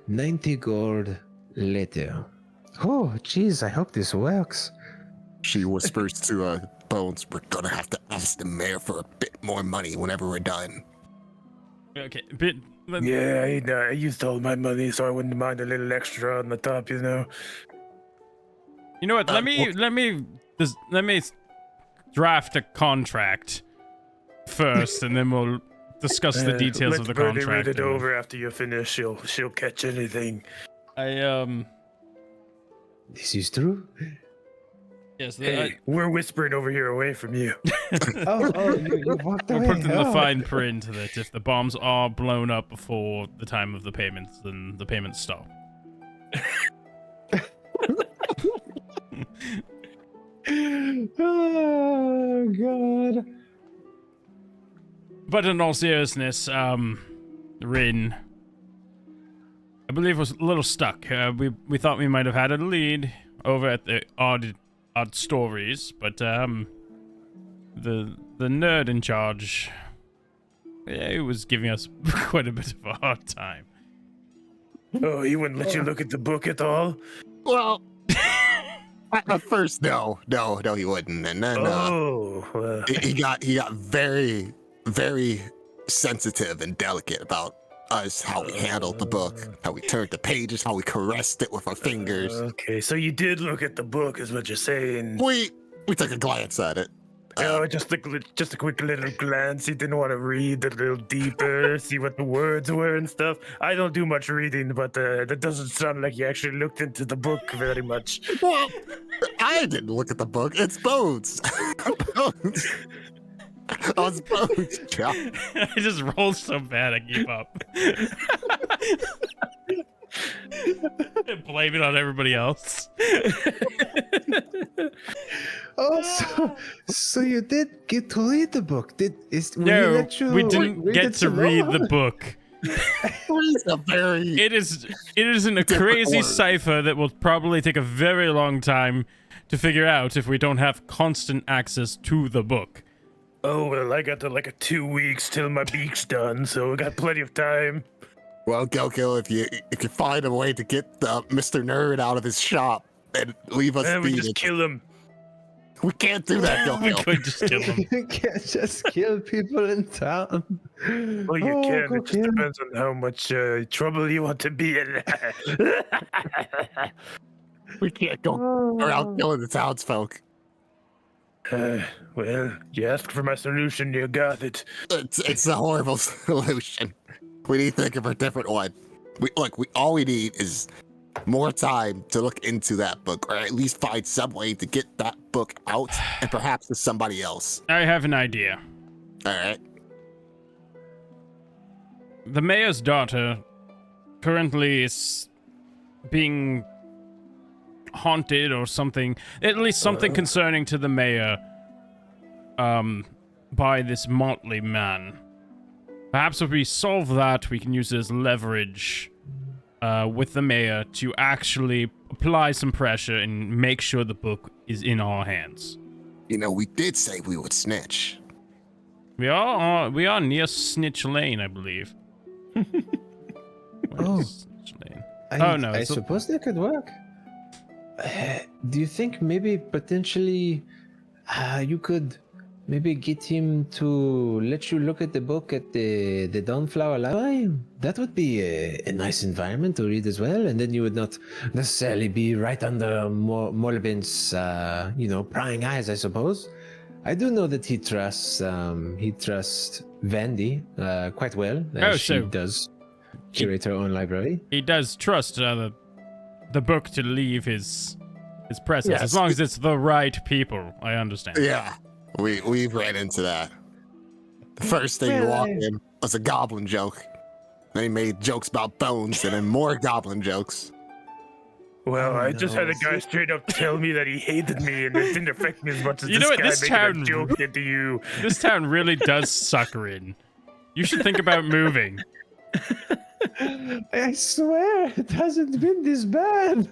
90 gold later. Oh, jeez, I hope this works. She whispers to Bones, we're gonna have to ask the mayor for a bit more money whenever we're done. Okay, Yeah, I used all my money, so I wouldn't mind a little extra on the top, You know what? Let me draft a contract first, and then we'll discuss the details of the contract. Read it over after you finish. She'll catch anything. This is true. Yes. Hey, we're whispering over here away from you. You walked away. We're putting the fine print that if the bombs are blown up before the time of the payments, then the payments stop. Oh God. But in all seriousness, Rin, I believe was a little stuck. We thought we might have had a lead over at the odd stories, but the nerd in charge he was giving us quite a bit of a hard time. Oh, he wouldn't let you look at the book at all? Well, at first, no, he wouldn't, and then he got very, very sensitive and delicate about us, how we handled the book, how we turned the pages, how we caressed it with our fingers. Okay, so you did look at the book, is what you're saying. We took a glance at it. Just a quick little glance. You didn't want to read a little deeper, see what the words were and stuff. I don't do much reading, but that doesn't sound like you actually looked into the book very much. Well, I didn't look at the book. It's Bones. Bones. Oh, it's Bones. Yeah. I just rolled so bad I gave up. Blame it on everybody else. Oh, so you did get to read the book? We didn't get to read the book. It is in a crazy cipher that will probably take a very long time to figure out if we don't have constant access to the book. Oh well, I got like a 2 weeks till my beak's done, so we got plenty of time. Well, Goko, if you find a way to get Mr. Nerd out of his shop and leave us be, we just kill him. We can't do that, Goko. We could just kill him. You can't just kill people in town. Well, you can. It just depends on how much trouble you want to be in. We can't go around killing the townsfolk. Well, you asked for my solution, you got it. It's a horrible solution. We need to think of a different one. All we need is more time to look into that book, or at least find some way to get that book out, and perhaps to somebody else. I have an idea. All right. The mayor's daughter currently is being haunted or something, at least something concerning to the mayor, by this motley man. Perhaps if we solve that, we can use it as leverage with the mayor to actually apply some pressure and make sure the book is in our hands. You know, we did say we would snitch. We are near Snitch Lane, I believe. Snitch Lane? I suppose that could work. Do you think maybe potentially you could maybe get him to let you look at the book at the Dawnflower Library? That would be a nice environment to read as well, and then you would not necessarily be right under Molbin's prying eyes, I suppose. I do know that he trusts Vandy quite well, as she does curate her own library. He does trust the book to leave his presence, yes, as long as it's the right people. I understand. Yeah, we ran into that. The first thing you walked in was a goblin joke. Then he made jokes about bones, and then more goblin jokes. Well, I just had a guy straight up tell me that he hated me, and it didn't affect me as much as This town a joke did to you. This town really does sucker in. You should think about moving. I swear, it hasn't been this bad.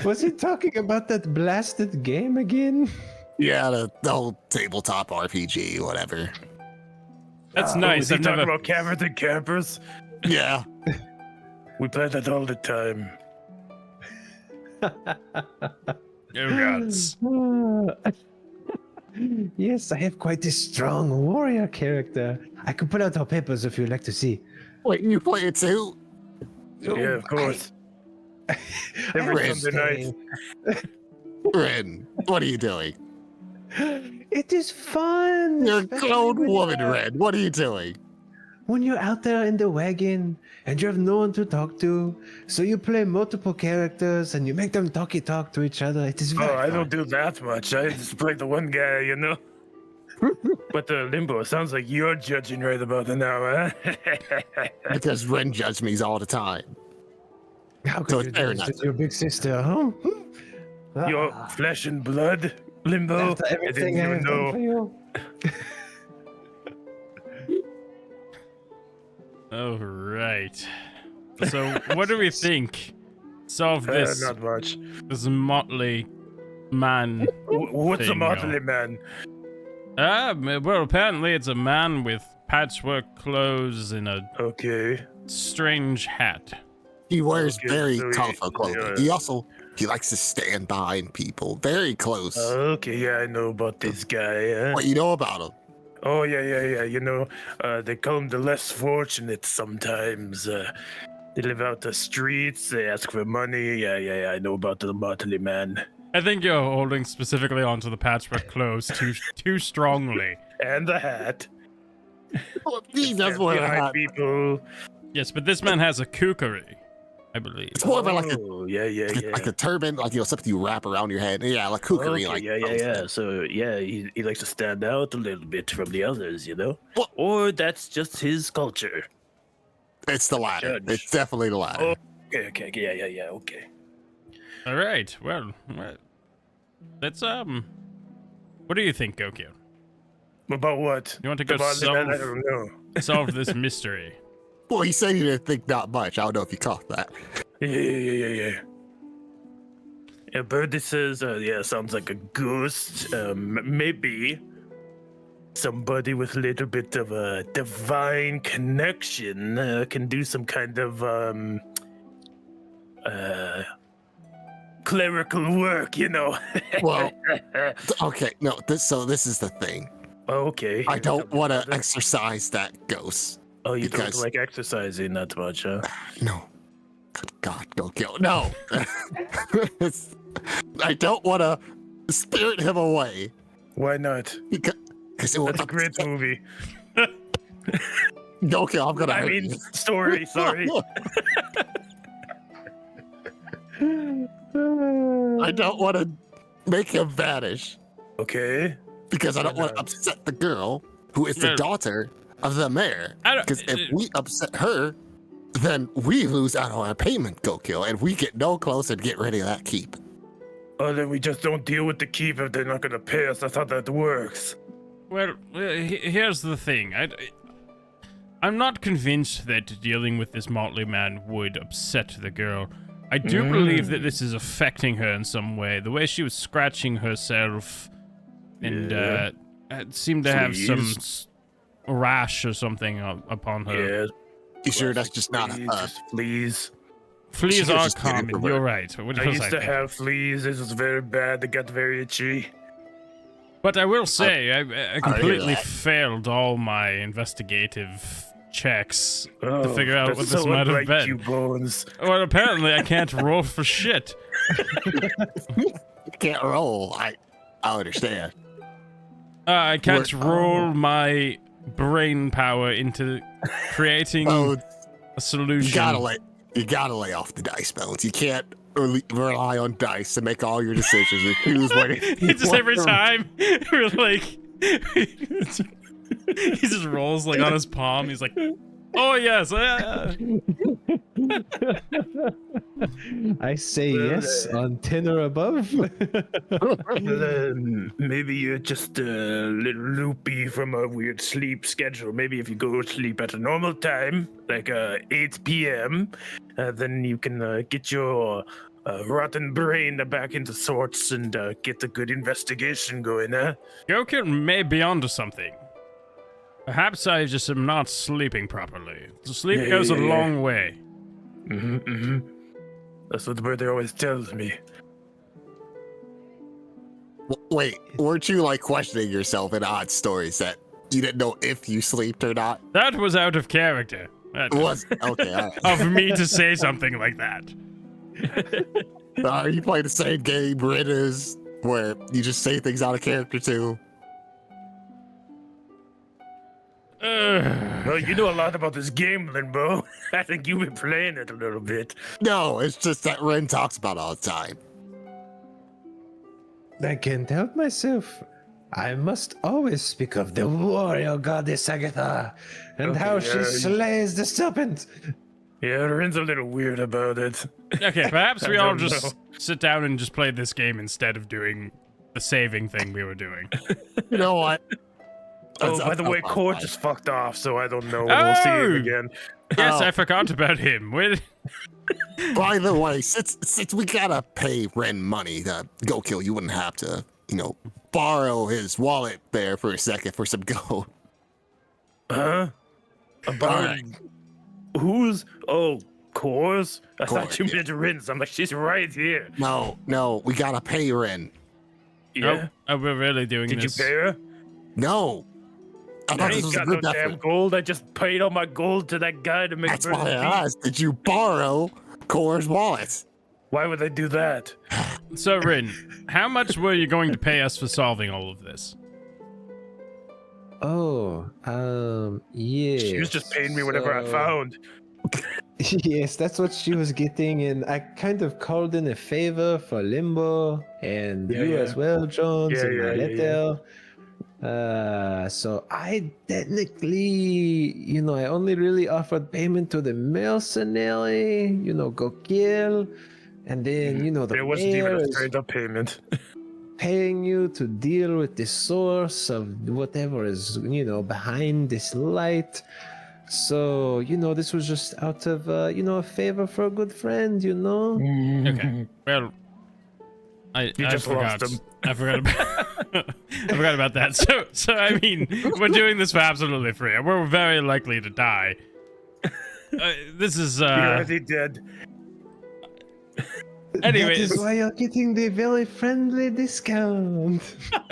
Was he talking about that blasted game again? Yeah, the whole tabletop RPG, whatever. That's nice. Was he talking about caverns and campers? Yeah. We play that all the time. Oh, gods. Yes, I have quite a strong warrior character. I can pull out our papers if you'd like to see. Wait, you play it too? Yeah, of course. Every Sunday night. Ren, what are you doing? It is fun. You're a grown woman, Ren. What are you doing? When you're out there in the wagon and you have no one to talk to, so you play multiple characters and you make them talk to each other. It is very fun. I don't do that much. I just play the one guy, you know. But Limbo, sounds like you're judging right about it now, huh? Because Ren judges me all the time. How could you do this to your big sister, huh? Your flesh and blood, Limbo. After everything I have done for you. All right. So, what do we think? Solve this. Not much. This motley man. What's a motley man? Well, apparently it's a man with patchwork clothes and a Okay. strange hat. He wears Okay, very so colorful clothing. He likes to stand behind people, very close. Okay, yeah, I know about this guy. What you know about him? Oh, yeah. You know, they call him the less fortunate sometimes. They live out the streets, they ask for money. Yeah, I know about the motley man. I think you're holding specifically onto the patchwork clothes too strongly. And the hat. Oh, he does wear a hat. People. Yes, but this man has a kukri, I believe. It's more of a, like a Yeah. a turban, like something you wrap around your head. Yeah, like kukri. Okay, Like yeah. So he likes to stand out a little bit from the others, you know? Well- Or that's just his culture. It's the latter. Judge. It's definitely the latter. Okay, yeah, okay. All right. Well, let's what do you think, Goku? About what? You want to go I don't know. solve this mystery? Well, he said he didn't think not much. I don't know if you caught that. Yeah. Yeah, Birdie says, sounds like a ghost. Maybe somebody with a little bit of a divine connection can do some kind of clerical work, you know. Well, okay, no. This is the thing. Okay. I don't want to exercise that ghost. Oh, you because- don't like exercising that much, huh? No. Good God, go kill. No. I don't want to spirit him away Why not? because it will That's a great movie. Go kill. I'm gonna. I hurt mean, you. story, sorry. I don't want to make him vanish Okay. because I don't want to upset the girl who is the Yeah. daughter of the mayor. I don't- Because if we upset her, then we lose out on our payment, Go Kill, and we get no closer to get rid of that keep. Oh, then we just don't deal with the keep if they're not gonna pay us. That's how that works. Well, here's the thing. I'm not convinced that dealing with this motley man would upset the girl. I do believe that this is affecting her in some way. The way she was scratching herself and Yeah. seemed to have some Fleas. rash or something upon her. Yeah. You sure that's just not fleas, a just fleas. Fleas She are just did it common. for You're her. right. What I was used to thinking? have fleas. It was very bad. They got very itchy. But I will say, I completely that. failed all my investigative checks Oh, to figure out that's what this so might have unlike been. you, Bones. Well, apparently I can't roll for shit. You can't roll. I understand. I can't We're- roll my brain power into creating Oh, a solution. you gotta lay off the dice, Bones. You can't rely on dice to make all your decisions and choose what He just every time we're like he just rolls like on his palm. He's like, oh yes, I say Well, yes on 10 or above. Maybe you're just a little loopy from a weird sleep schedule. Maybe if you go to sleep at a normal time, like 8 p.m., then you can get your rotten brain back into sorts and get a good investigation going, huh? Goku may be onto something. Perhaps I just am not sleeping properly. So sleep Yeah, goes a yeah. long way. That's what the bird always tells me. Wait, weren't you like questioning yourself in odd stories that you didn't know if you slept or not? That was out of character. That Was okay. All right. of me to say something like that. You play the same game, Ritters, where you just say things out of character too. Well, you know a lot about this game, Limbo. I think you've been playing it a little bit. No, it's just that Ren talks about it all the time. I can't help myself. I must always speak of the warrior goddess Agatha and how Okay, she yeah, slays the serpent. Yeah, Ren's a little weird about it. Okay, perhaps we I all don't just know. sit down and just play this game instead of doing the saving thing we were doing. You know what? Oh, by the way, Core fine. just fucked off, so I don't know when we'll see him Oh! again. Yes, Oh. I forgot about him. By the way, since we gotta pay Ren money to go kill, you wouldn't have to, borrow his wallet there for a second for some gold. Huh? About who's? Oh, Coors? I thought you yeah. meant Rinse. I'm like, she's right here. No, we gotta pay her in. Yeah. Oh, we're really doing Did this. you pay her? No. I I thought this ain't was a got no group damn effort. gold. I just paid all my gold to that guy to make That's burn why his I feet. asked. Did you borrow Core's wallet? Why would they do that? So, Rin, how much were you going to pay us for solving all of this? Oh, yeah. She was just paying me whatever I found. Yes, that's what she was getting, and I kind of called in a favor for Limbo and you as well, Jones, and my Liddell. So I technically, I only really offered payment to the mercenary, go kill, and then, the It wasn't even mayor a is straight up payment. paying you to deal with the source of whatever is, behind this light. So, this was just out of, a favor for a good friend, Okay. Well, I just forgot. lost him. I forgot about. I forgot about that. So I mean, we're doing this for absolutely free. We're very likely to die. This is. You're already dead. Anyways. That is why you're getting the very friendly discount.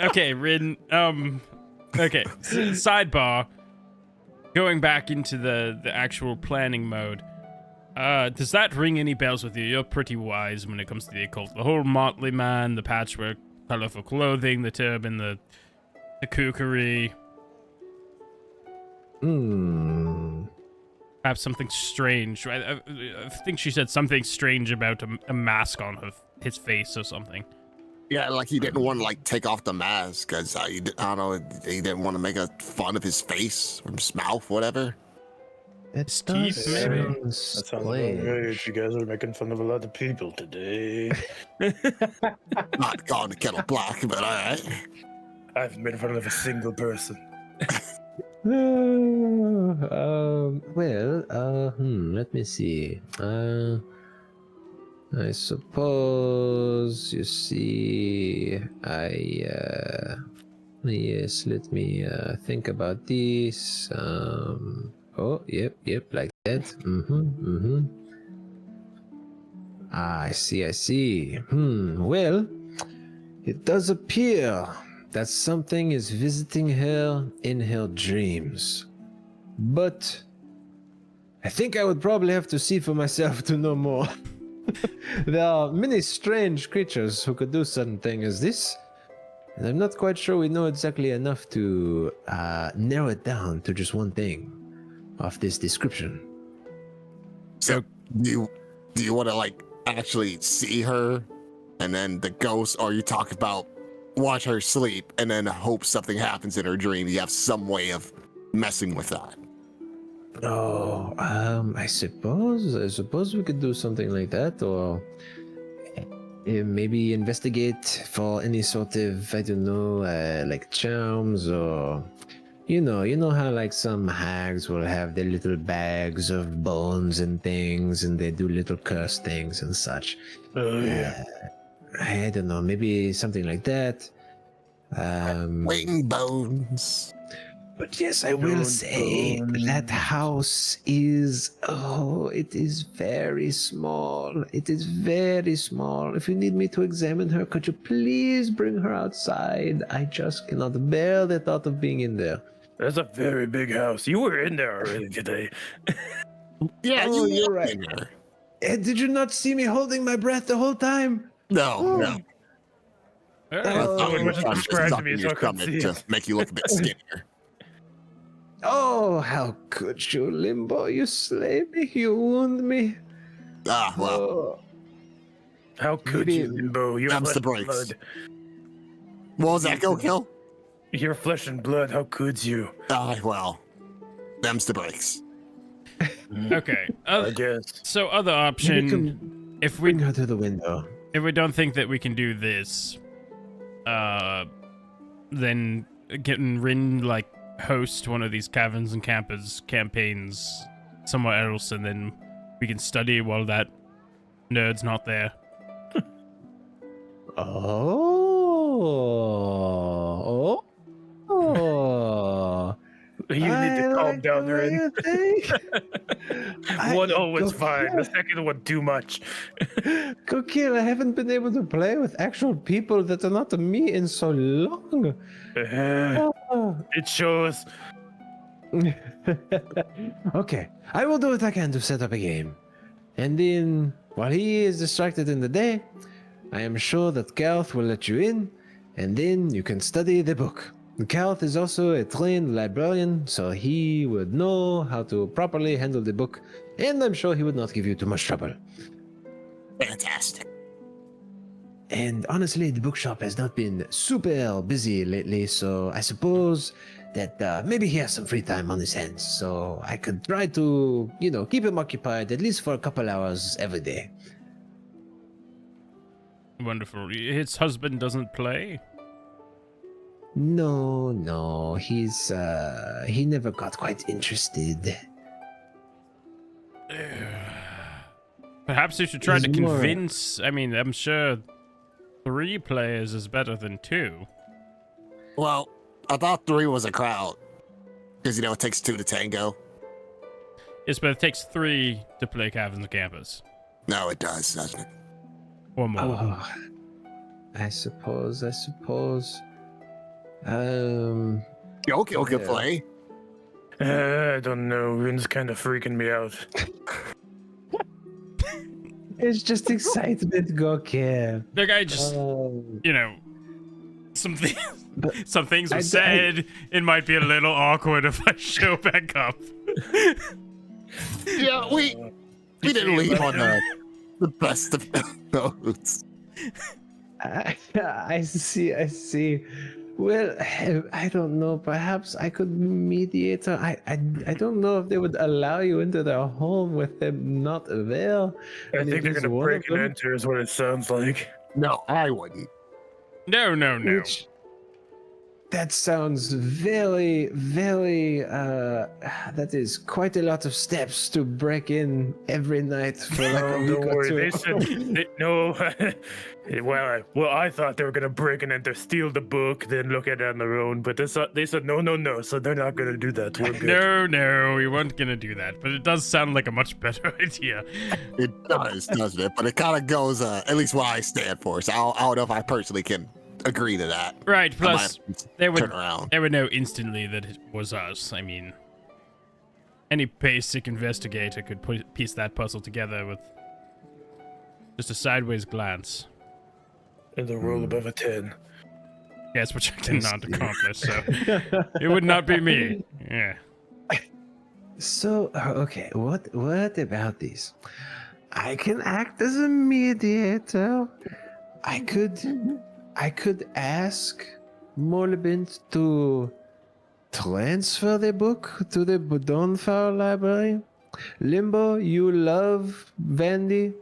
Okay, Rin. Okay. Sidebar. Going back into the actual planning mode. Does that ring any bells with you? You're pretty wise when it comes to the occult. The whole motley man, the patchwork, colorful clothing, the turban, the kookery. Perhaps something strange. I think she said something strange about a mask on his face or something. Yeah, like he didn't want to take off the mask because I don't know, he didn't want to make a fun of his face or his mouth, whatever. It teeth, does maybe? sound That sounds about strange. right. You guys are making fun of a lot of people today. Not calling the kettle black, but all right. I've made fun of a single person. Let me see. I suppose you see, yes, let me think about this. Yep, like that. I see. Well, it does appear that something is visiting her in her dreams. But I think I would probably have to see for myself to know more. There are many strange creatures who could do certain things as this, and I'm not quite sure we know exactly enough to narrow it down to just one thing of this description. So do you want to actually see her, and then the ghost, or you talk about watch her sleep and then hope something happens in her dream? You have some way of messing with that. Oh, I suppose we could do something like that, or maybe investigate for any sort of, I don't know, like charms, or you know how some hags will have their little bags of bones and things, and they do little curse things and such. Oh, yeah. I don't know, maybe something like that. Wing bones. But yes, I will say that house is, it is very small. It is very small. If you need me to examine her, could you please bring her outside? I just cannot bear the thought of being in there. That's a very big house. You were in there already today. Yeah, Oh, you're walked right. in there. Did you not see me holding my breath the whole time? No. All I right. thought it you was were just trying to described to suck me in so your I couldn't stomach see to it. make you look a bit skinnier. Oh, how could you, Limbo? You slay me, you wound me. Ah, well, Oh, How could Maybe- you, Limbo? You're Them's flesh the and breaks. blood. what was that, go kill? You're flesh and blood. How could you? Ah, well, them's the breaks. Okay. I guess. So other maybe option, come if we bring her to the window. don't think that we can do this, then getting Rin host one of these caverns and campers campaigns somewhere else, and then we can study while that nerd's not there. Oh. You need to calm down, Rin. You think? One was Go fine. The kill. second one too much. Go kill. I haven't been able to play with actual people that are not me in so long. It shows. Okay, I will do what I can to set up a game. And then, while he is distracted in the day, I am sure that Garth will let you in, and then you can study the book. Garth is also a trained librarian, so he would know how to properly handle the book, and I'm sure he would not give you too much trouble. Fantastic. And honestly, the bookshop has not been super busy lately, so I suppose that maybe he has some free time on his hands, so I could try to, keep him occupied at least for a couple hours every day. Wonderful. His husband doesn't play? No, he never got quite interested. Perhaps you should try to He's more- convince... I mean, I'm sure 3 players is better than 2. Well, I thought 3 was a crowd. Because, it takes 2 to tango. Yes, but it takes 3 to play Caverns Campus. No, it does, doesn't it? Or more. Oh, I suppose. Yoko could Yeah. play. I don't know. Rin's kind of freaking me out. It's just excitement, go kill. The guy just, Um, some things, But some things were I- said. It might be a little awkward if I show back up. Yeah, we didn't leave on the best of notes. I see. Well, I don't know. Perhaps I could mediate. I don't know if they would allow you into their home with them not there. I And think if they're he's gonna one break of and them- enter, is what it sounds like. No, I wouldn't. No. Which, that sounds very, very. That is quite a lot of steps to break in every night for like a Oh, week don't or worry. two. They said no. well, I thought they were gonna break and enter, steal the book, then look at it on their own. But they said no. So they're not gonna do that. We're good. No, we weren't gonna do that. But it does sound like a much better idea. It does, doesn't it? But it kind of goes, at least what I stand for. So I don't know if I personally can agree to that. Right. I might Plus, have to they turn would around. know instantly that it was us. I mean, any basic investigator could piece that puzzle together with just a sideways glance. And the roll above a 10. Yes, which I cannot accomplish, so it would not be me. Yeah. So okay, what about these? I can act as a mediator. I could ask Morlebint to transfer the book to the Budonfar library. Limbo, you love Vandy.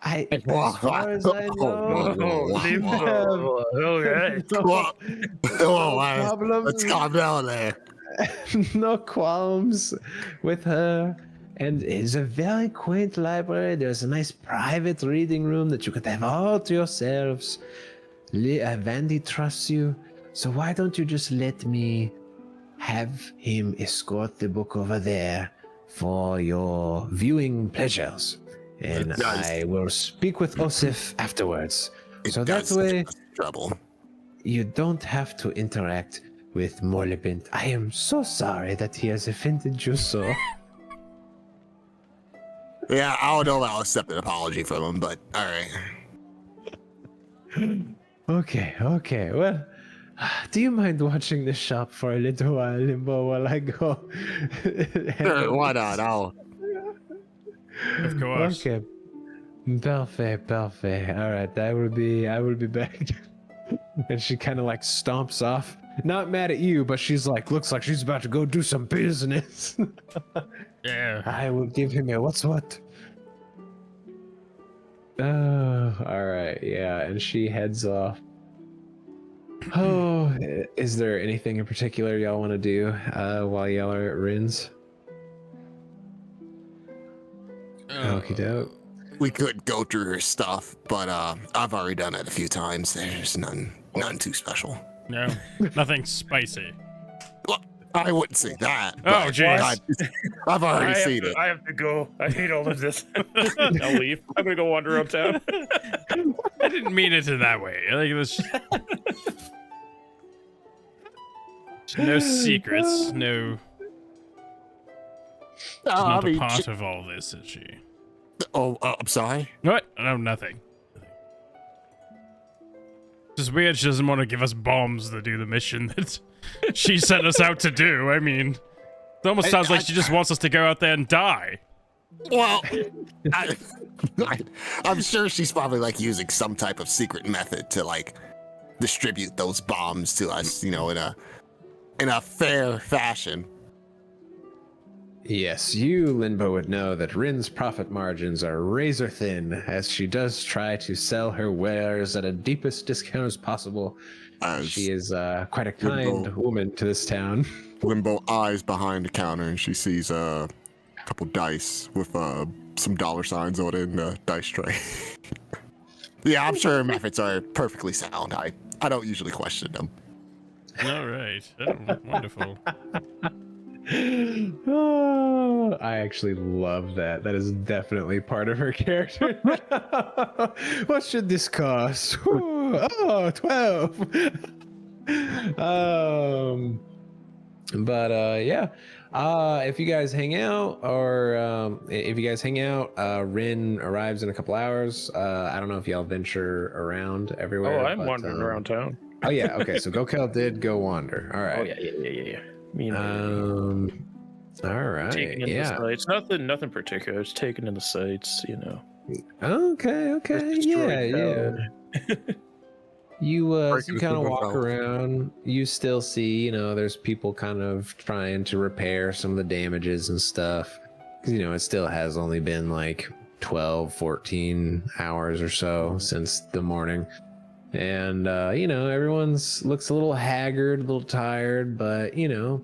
As far as I know, Oh, Limbo. All right. Well, no problems. let's calm down there. No qualms with her. And it's a very quaint library. There's a nice private reading room that you could have all to yourselves. Vandy trusts you. So why don't you just let me have him escort the book over there for your viewing pleasures? And Nice. I will speak with Osif afterwards. It So that does way give us trouble. you don't have to interact with Morlebint. I am so sorry that he has offended you so. Yeah, I don't know if I'll accept an apology from him, but all right. Okay. Well, do you mind watching the shop for a little while, Limbo, while I go? Sure, why not? Of course. Okay. Perfect. All right, I will be back. And she kind of like stomps off. Not mad at you, but she's like, looks like she's about to go do some business. Yeah. I will give him a what's what. All right, yeah, and she heads off. Oh, is there anything in particular y'all want to do while y'all are at Rin's? Okie doke. We could go through her stuff, but I've already done it a few times. There's none too special. No, nothing spicy. Well, I wouldn't say that. Oh, but jeez. I've already seen it. I have to go. I hate all of this. I'll leave. I'm gonna go wander around town. I didn't mean it in that way. Like this. No secrets. No. She's not a part of all this, is she? Oh, I'm sorry. What? No, nothing. Just weird she doesn't want to give us bombs to do the mission that she sent us out to do. I mean, it almost sounds like she just wants us to go out there and die. Well, I'm sure she's probably like using some type of secret method to like distribute those bombs to us, you know, in a fair fashion. Yes, you, Linbo, would know that Rin's profit margins are razor thin, as she does try to sell her wares at a deepest discount as possible. She is quite a kind woman to this town. Limbo eyes behind the counter, and she sees a couple dice with some dollar signs on it in the dice tray. Yeah, I'm sure her methods are perfectly sound. I don't usually question them. All right. Oh, wonderful. Oh, I actually love that. That is definitely part of her character. What should this cost? Oh, 12. Yeah. If you guys hang out, Rin arrives in a couple hours. I don't know if y'all venture around everywhere. Oh, I'm wandering around town. Oh yeah, okay. So Gokel did go wander. All right. Oh yeah. You know, all right. Taking in the sights. Nothing particular. It's taking in the sights, you know. Okay. Yeah. You kind of walk around. You still see, you know, there's people kind of trying to repair some of the damages and stuff. Because, you know, it still has only been like 12, 14 hours or so since the morning. And, you know, everyone's looks a little haggard, a little tired, but, you know,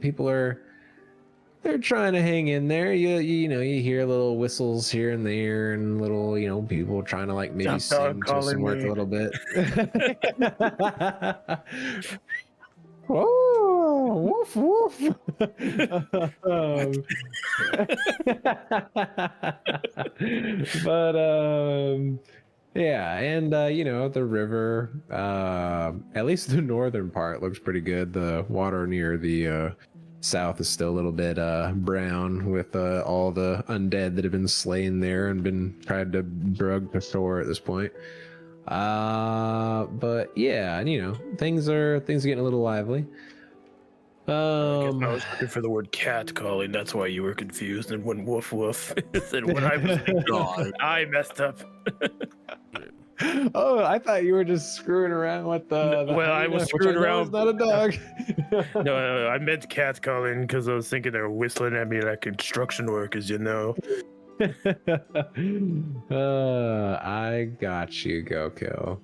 they're trying to hang in there. You know, you hear little whistles here and there and little, you know, people trying to like maybe sing to some work a little bit. Whoa, woof, woof. Yeah, and you know, the river, at least the northern part looks pretty good. The water near the south is still a little bit brown with all the undead that have been slain there and been tried to drug to shore at this point. But yeah, you know, things are getting a little lively. I was looking for the word cat calling. That's why you were confused and went woof woof. And when I was thinking, I messed up. Oh, I thought you were just screwing around with the well, I was screwing around. It's not a dog. No, I meant cat calling because I was thinking they were whistling at me like construction workers, you know. I got you, Goku.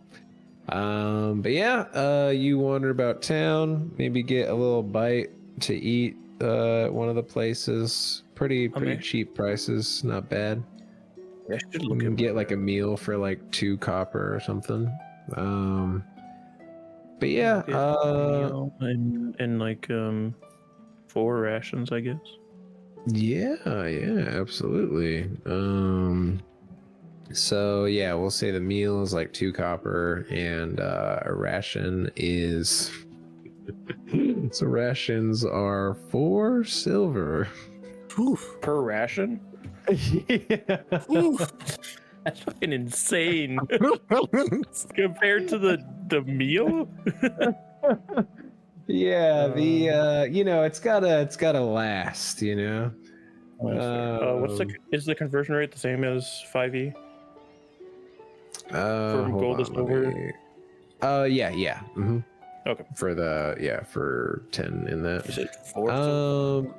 But yeah, you wander about town, maybe get a little bite to eat at one of the places. Pretty cheap prices, not bad. Yeah, should look you can get like a meal for like 2 copper or something. But yeah, and like 4 rations, I guess. Yeah, absolutely. So yeah, we'll say the meal is like 2 copper, and a ration is. So rations are 4 silver. Oof. Per ration? Yeah. That's fucking insane. Compared to the meal? Yeah, the you know, it's gotta last, you know. Is the conversion rate the same as 5e? From gold to silver? Yeah. Mm-hmm. Okay. For 10 in that. Is it 4?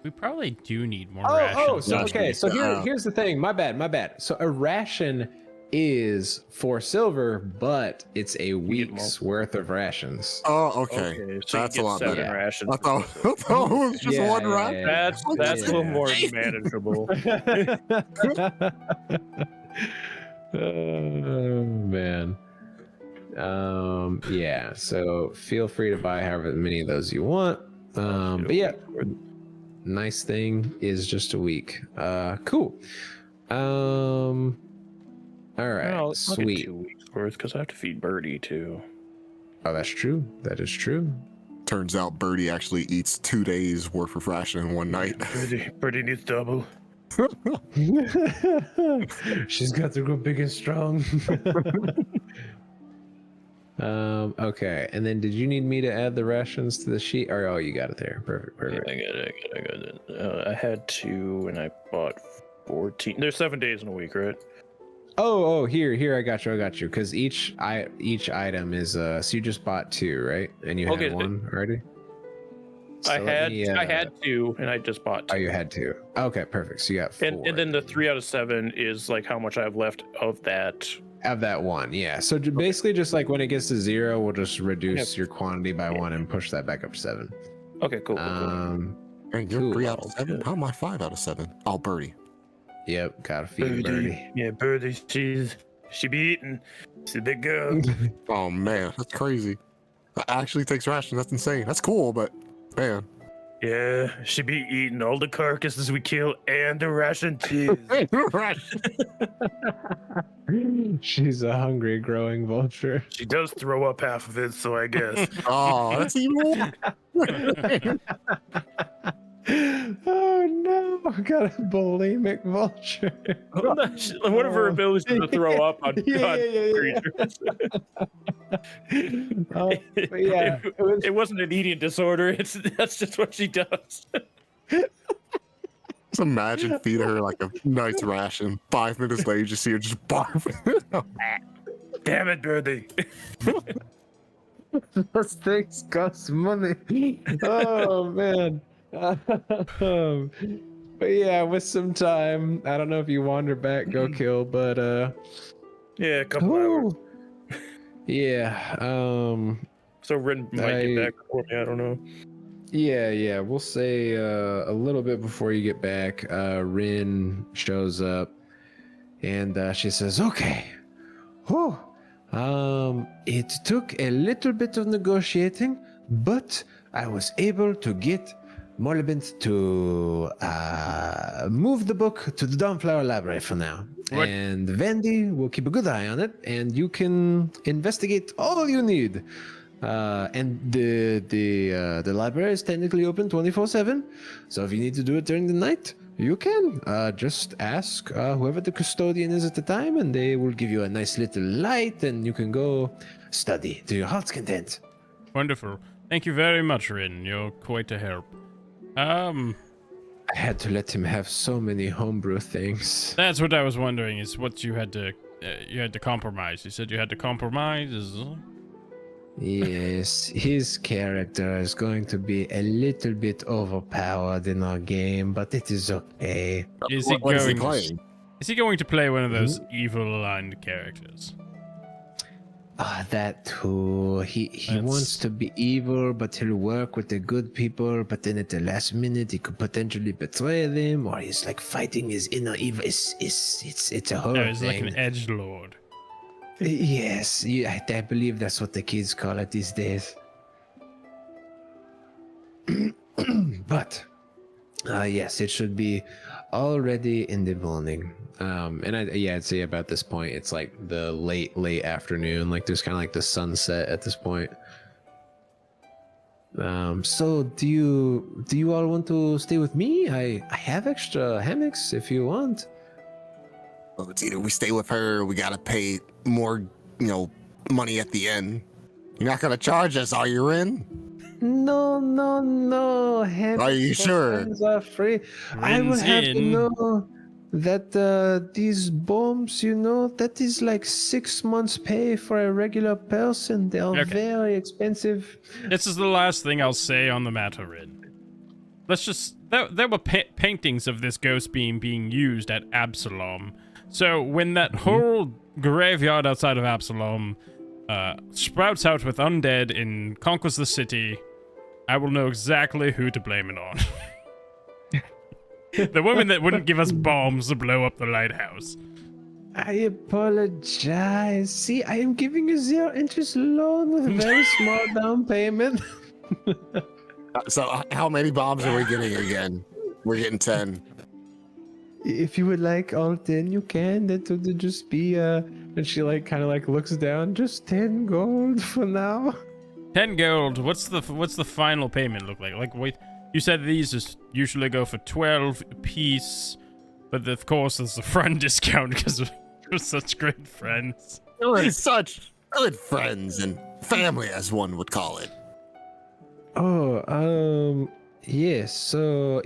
We probably do need more rations. So here's the thing. My bad. So a ration is 4 silver, but it's a week's worth of rations. Oh, okay. So that's a lot better. Rations. I thought it was just one ration. That's a little more manageable. Oh man. Yeah, so feel free to buy however many of those you want. But yeah, nice thing is just a week. Cool. All right, I'll get sweet. 2 weeks worth because I have to feed Birdie too. Oh, that's true. That is true. Turns out Birdie actually eats 2 days worth of ration in one night. Birdie needs double. She's got to grow big and strong. Okay, and then did you need me to add the rations to the sheet? Or oh, you got it there. Perfect. Yeah, I got it. I had 2 and I bought 14. There's 7 days in a week, right? Oh, here, I got you. Because each item is so you just bought 2, right? And you had 1 already. So I had 2 and I just bought 2. Oh, you had 2. Okay, perfect. So you got 4. And then the 3 out of 7 is like how much I have left of that. Of that 1, yeah. So basically, just like when it gets to 0, we'll just reduce your quantity by 1 and push that back up to 7. Okay, cool. And you're 3 out of 7? How am I 5 out of 7? Oh, Birdie. Yep, gotta feed Birdie. Yeah, Birdie, she be eating. She's a big girl. Oh man, that's crazy. That actually takes ration. That's insane. That's cool, but man. Yeah, she be eating all the carcasses we kill and the ration cheese. She's a hungry, growing vulture. She does throw up half of it, so I guess. Oh, that's even more. Oh no, I got a bulimic vulture. One of her abilities to throw up on creatures. But yeah, it wasn't an eating disorder. That's just what she does. Just imagine feeding her like a nice ration. 5 minutes later, you just see her just barf. Damn it, Birdie. those things cost money. Oh man. But yeah, with some time, I don't know if you wander back, go kill, but yeah, a couple hours. Yeah. So Rin might get back before me. I don't know. Yeah. We'll say a little bit before you get back. Rin shows up, and she says, "Okay, whew. It took a little bit of negotiating, but I was able to get Molibint to move the book to the Dawnflower Library for now. What? And Vandy will keep a good eye on it, and you can investigate all you need. And the library is technically open 24/7, so if you need to do it during the night, you can. Just ask whoever the custodian is at the time, and they will give you a nice little light, and you can go study to your heart's content." Wonderful. Thank you very much, Rin. You're quite a help. I had to let him have so many homebrew things. That's what I was wondering. Is what you had to compromise. You said you had to compromise. Yes, his character is going to be a little bit overpowered in our game, but it is okay. Is he What is he going? playing? Is he going to play one of those evil-aligned characters? That too. He wants to be evil, but he'll work with the good people. But then at the last minute, he could potentially betray them, or he's like fighting his inner evil. It's a whole No, he's thing. like an edgelord. Yes, I believe that's what the kids call it these days. But yes, it should be already in the morning. And I'd say about this point, it's like the late afternoon. Like there's kind of like the sunset at this point. So do you all want to stay with me? I have extra hammocks if you want. Well, it's either we stay with her, or we gotta pay more, money at the end. You're not gonna charge us, are you, Rin? No. Hammocks Are you sure? are free. I will have to know that these bombs, that is like 6 months' pay for a regular person. They are very expensive. This is the last thing I'll say on the matter, Rin. Let's just... There were paintings of this ghost beam being used at Absalom. So when that whole graveyard outside of Absalom sprouts out with undead and conquers the city, I will know exactly who to blame it on. The woman that wouldn't give us bombs to blow up the lighthouse. I apologize. See, I am giving you 0 interest loan with a very small down payment. So how many bombs are we getting again? We're getting 10. If you would like all 10, you can. That would just be and she like kind of like looks down. Just 10 gold for now. 10 gold. What's the final payment look like? Like, wait, you said these just usually go for 12 a piece, but of course there's a friend discount because we're such great friends. We're such good friends and family, as one would call it. Oh, yes. So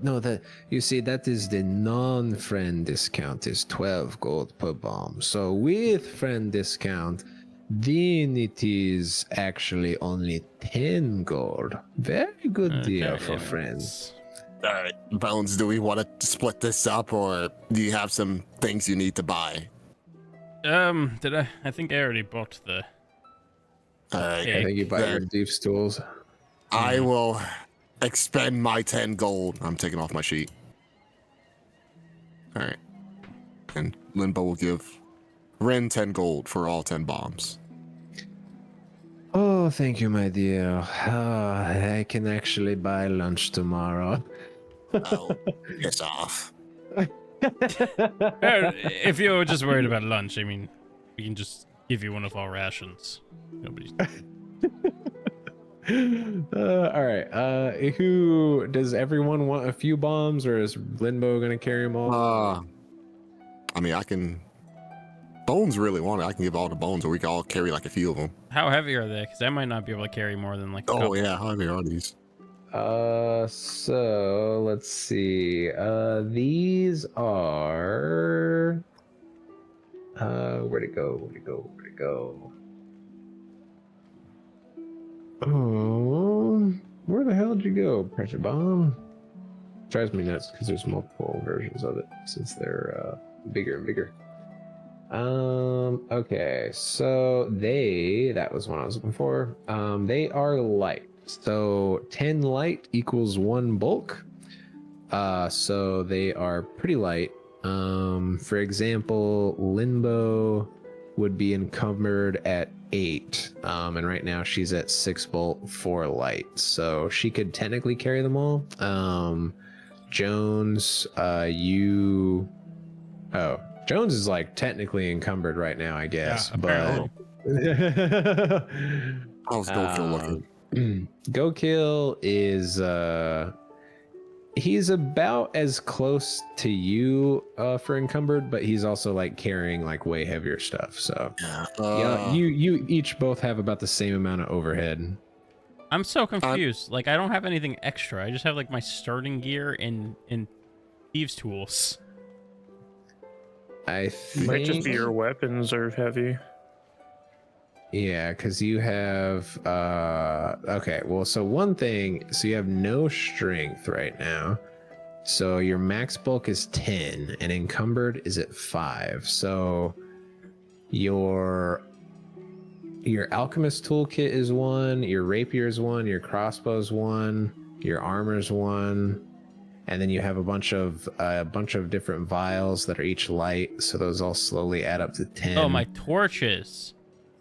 no, that you see, that is the non-friend discount is 12 gold per bomb. So with friend discount, then it is actually only 10 gold. Very good deal for friends. All right, Bones, do we want to split this up, or do you have some things you need to buy? Did I think I already bought the... All right. I think you buy your Then thief's tools. I will expend my 10 gold. I'm taking off my sheet. All right. And Limbo will give Ren 10 gold for all 10 bombs. Oh, thank you, my dear. I can actually buy lunch tomorrow. Oh, piss off. If you're just worried about lunch, I mean, we can just give you one of our rations. Nobody's... All right. Who does everyone want a few bombs, or is Limbo gonna carry them all? I mean, I can. Bones really want it. I can give all the bones, or we can all carry like a few of them. How heavy are they? Because I might not be able to carry more than like a Oh couple. yeah, how heavy are these? So let's see. These are. Where'd it go? Oh, where the hell did you go? Pressure bomb. Drives me nuts because there's multiple versions of it since they're bigger and bigger. Okay, so that was what I was looking for. They are light. So 10 light equals 1 bulk. So they are pretty light. For example, Limbo would be encumbered at 8. And right now she's at 6 bulk, 4 light. So she could technically carry them all. Jones, Jones is like technically encumbered right now, I guess. Yeah, but How's Go-Kill looking? Go-Kill is he's about as close to you for encumbered, but he's also like carrying like way heavier stuff. So yeah, you each both have about the same amount of overhead. I'm so confused. Like, I don't have anything extra. I just have like my starting gear and thieves' tools. I think Might just be your weapons are heavy. Yeah, because you have okay, well, so one thing, so you have no strength right now. So your max bulk is 10 and encumbered is at 5. So your alchemist toolkit is 1, your rapier is 1, your crossbow is 1, your armor is 1, and then you have a bunch of different vials that are each light, so those all slowly add up to 10. Oh, my torches.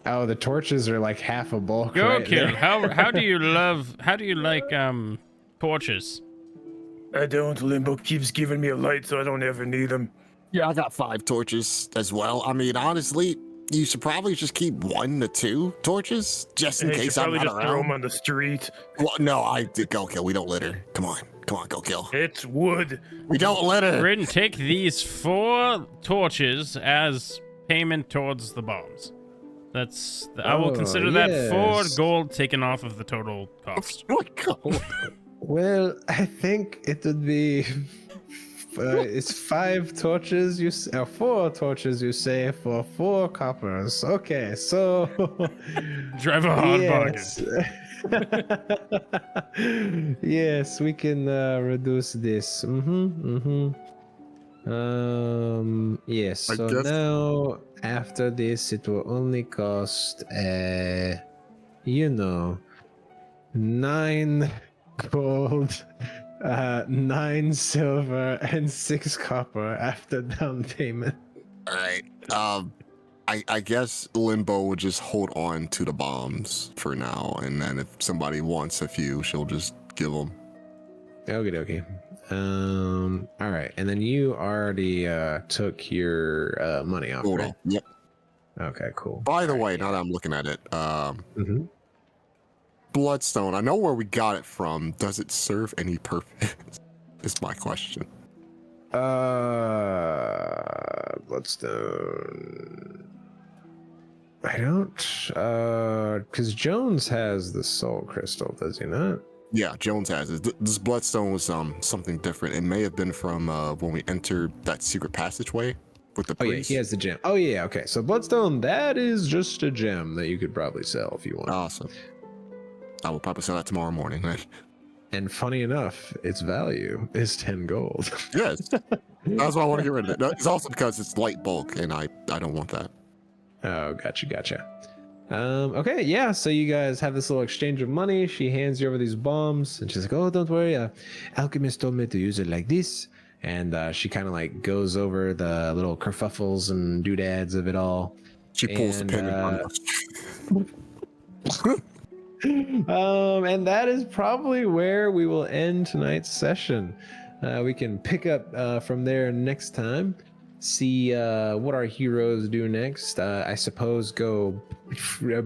Oh, the torches are like half a bulk. Go-Kill. Right, How do you like torches? I don't. Limbo keeps giving me a light, so I don't ever need them. Yeah, I got 5 torches as well. I mean, honestly, you should probably just keep 1 to 2 torches just in case I'm not just around. throw them on the street. Well, no, I did Go-Kill. We don't litter. Come on, Go-Kill. It's wood. We don't litter. Rin, take these 4 torches as payment towards the bombs. I will consider that 4 gold taken off of the total cost. Well, I think it would be it's 5 torches 4 torches you say for 4 coppers. Okay, so drive a hard bargain. Yes, we can reduce this. Yes, so now after this it will only cost 9 gold, 9 silver, and 6 copper after down payment. All right. I guess Limbo would just hold on to the bombs for now, and then if somebody wants a few, she'll just give them. Okie dokie. All right, and then you already took your money off, Hold right? on. Yep. Okay, cool. By the All way, right, now that I'm looking at it, Mhm. Bloodstone. I know where we got it from. Does it serve any purpose? Is my question. Bloodstone. I don't, because Jones has the soul crystal, does he not? Yeah, Jones has it. This Bloodstone was something different. It may have been from when we entered that secret passageway with the Oh yeah, priest. he has the gem. Oh yeah, okay. So Bloodstone, that is just a gem that you could probably sell if you want. Awesome. I will probably sell that tomorrow morning. Then. And funny enough, its value is 10 gold. Yes, that's why I want to get rid of it. No, it's also because it's light bulk, and I don't want that. Oh, gotcha. Okay, yeah. So you guys have this little exchange of money. She hands you over these bombs, and she's like, "Oh, don't worry. Alchemist told me to use it like this." And she kind of like goes over the little kerfuffles and doodads of it all. She pulls the pin on us. And that is probably where we will end tonight's session. We can pick up from there next time. See what our heroes do next. I suppose go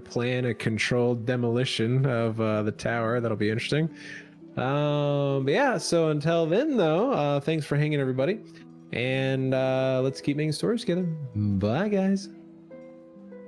plan a controlled demolition of the tower. That'll be interesting. But yeah, so until then, though, thanks for hanging, everybody. And let's keep making stories together. Bye, guys.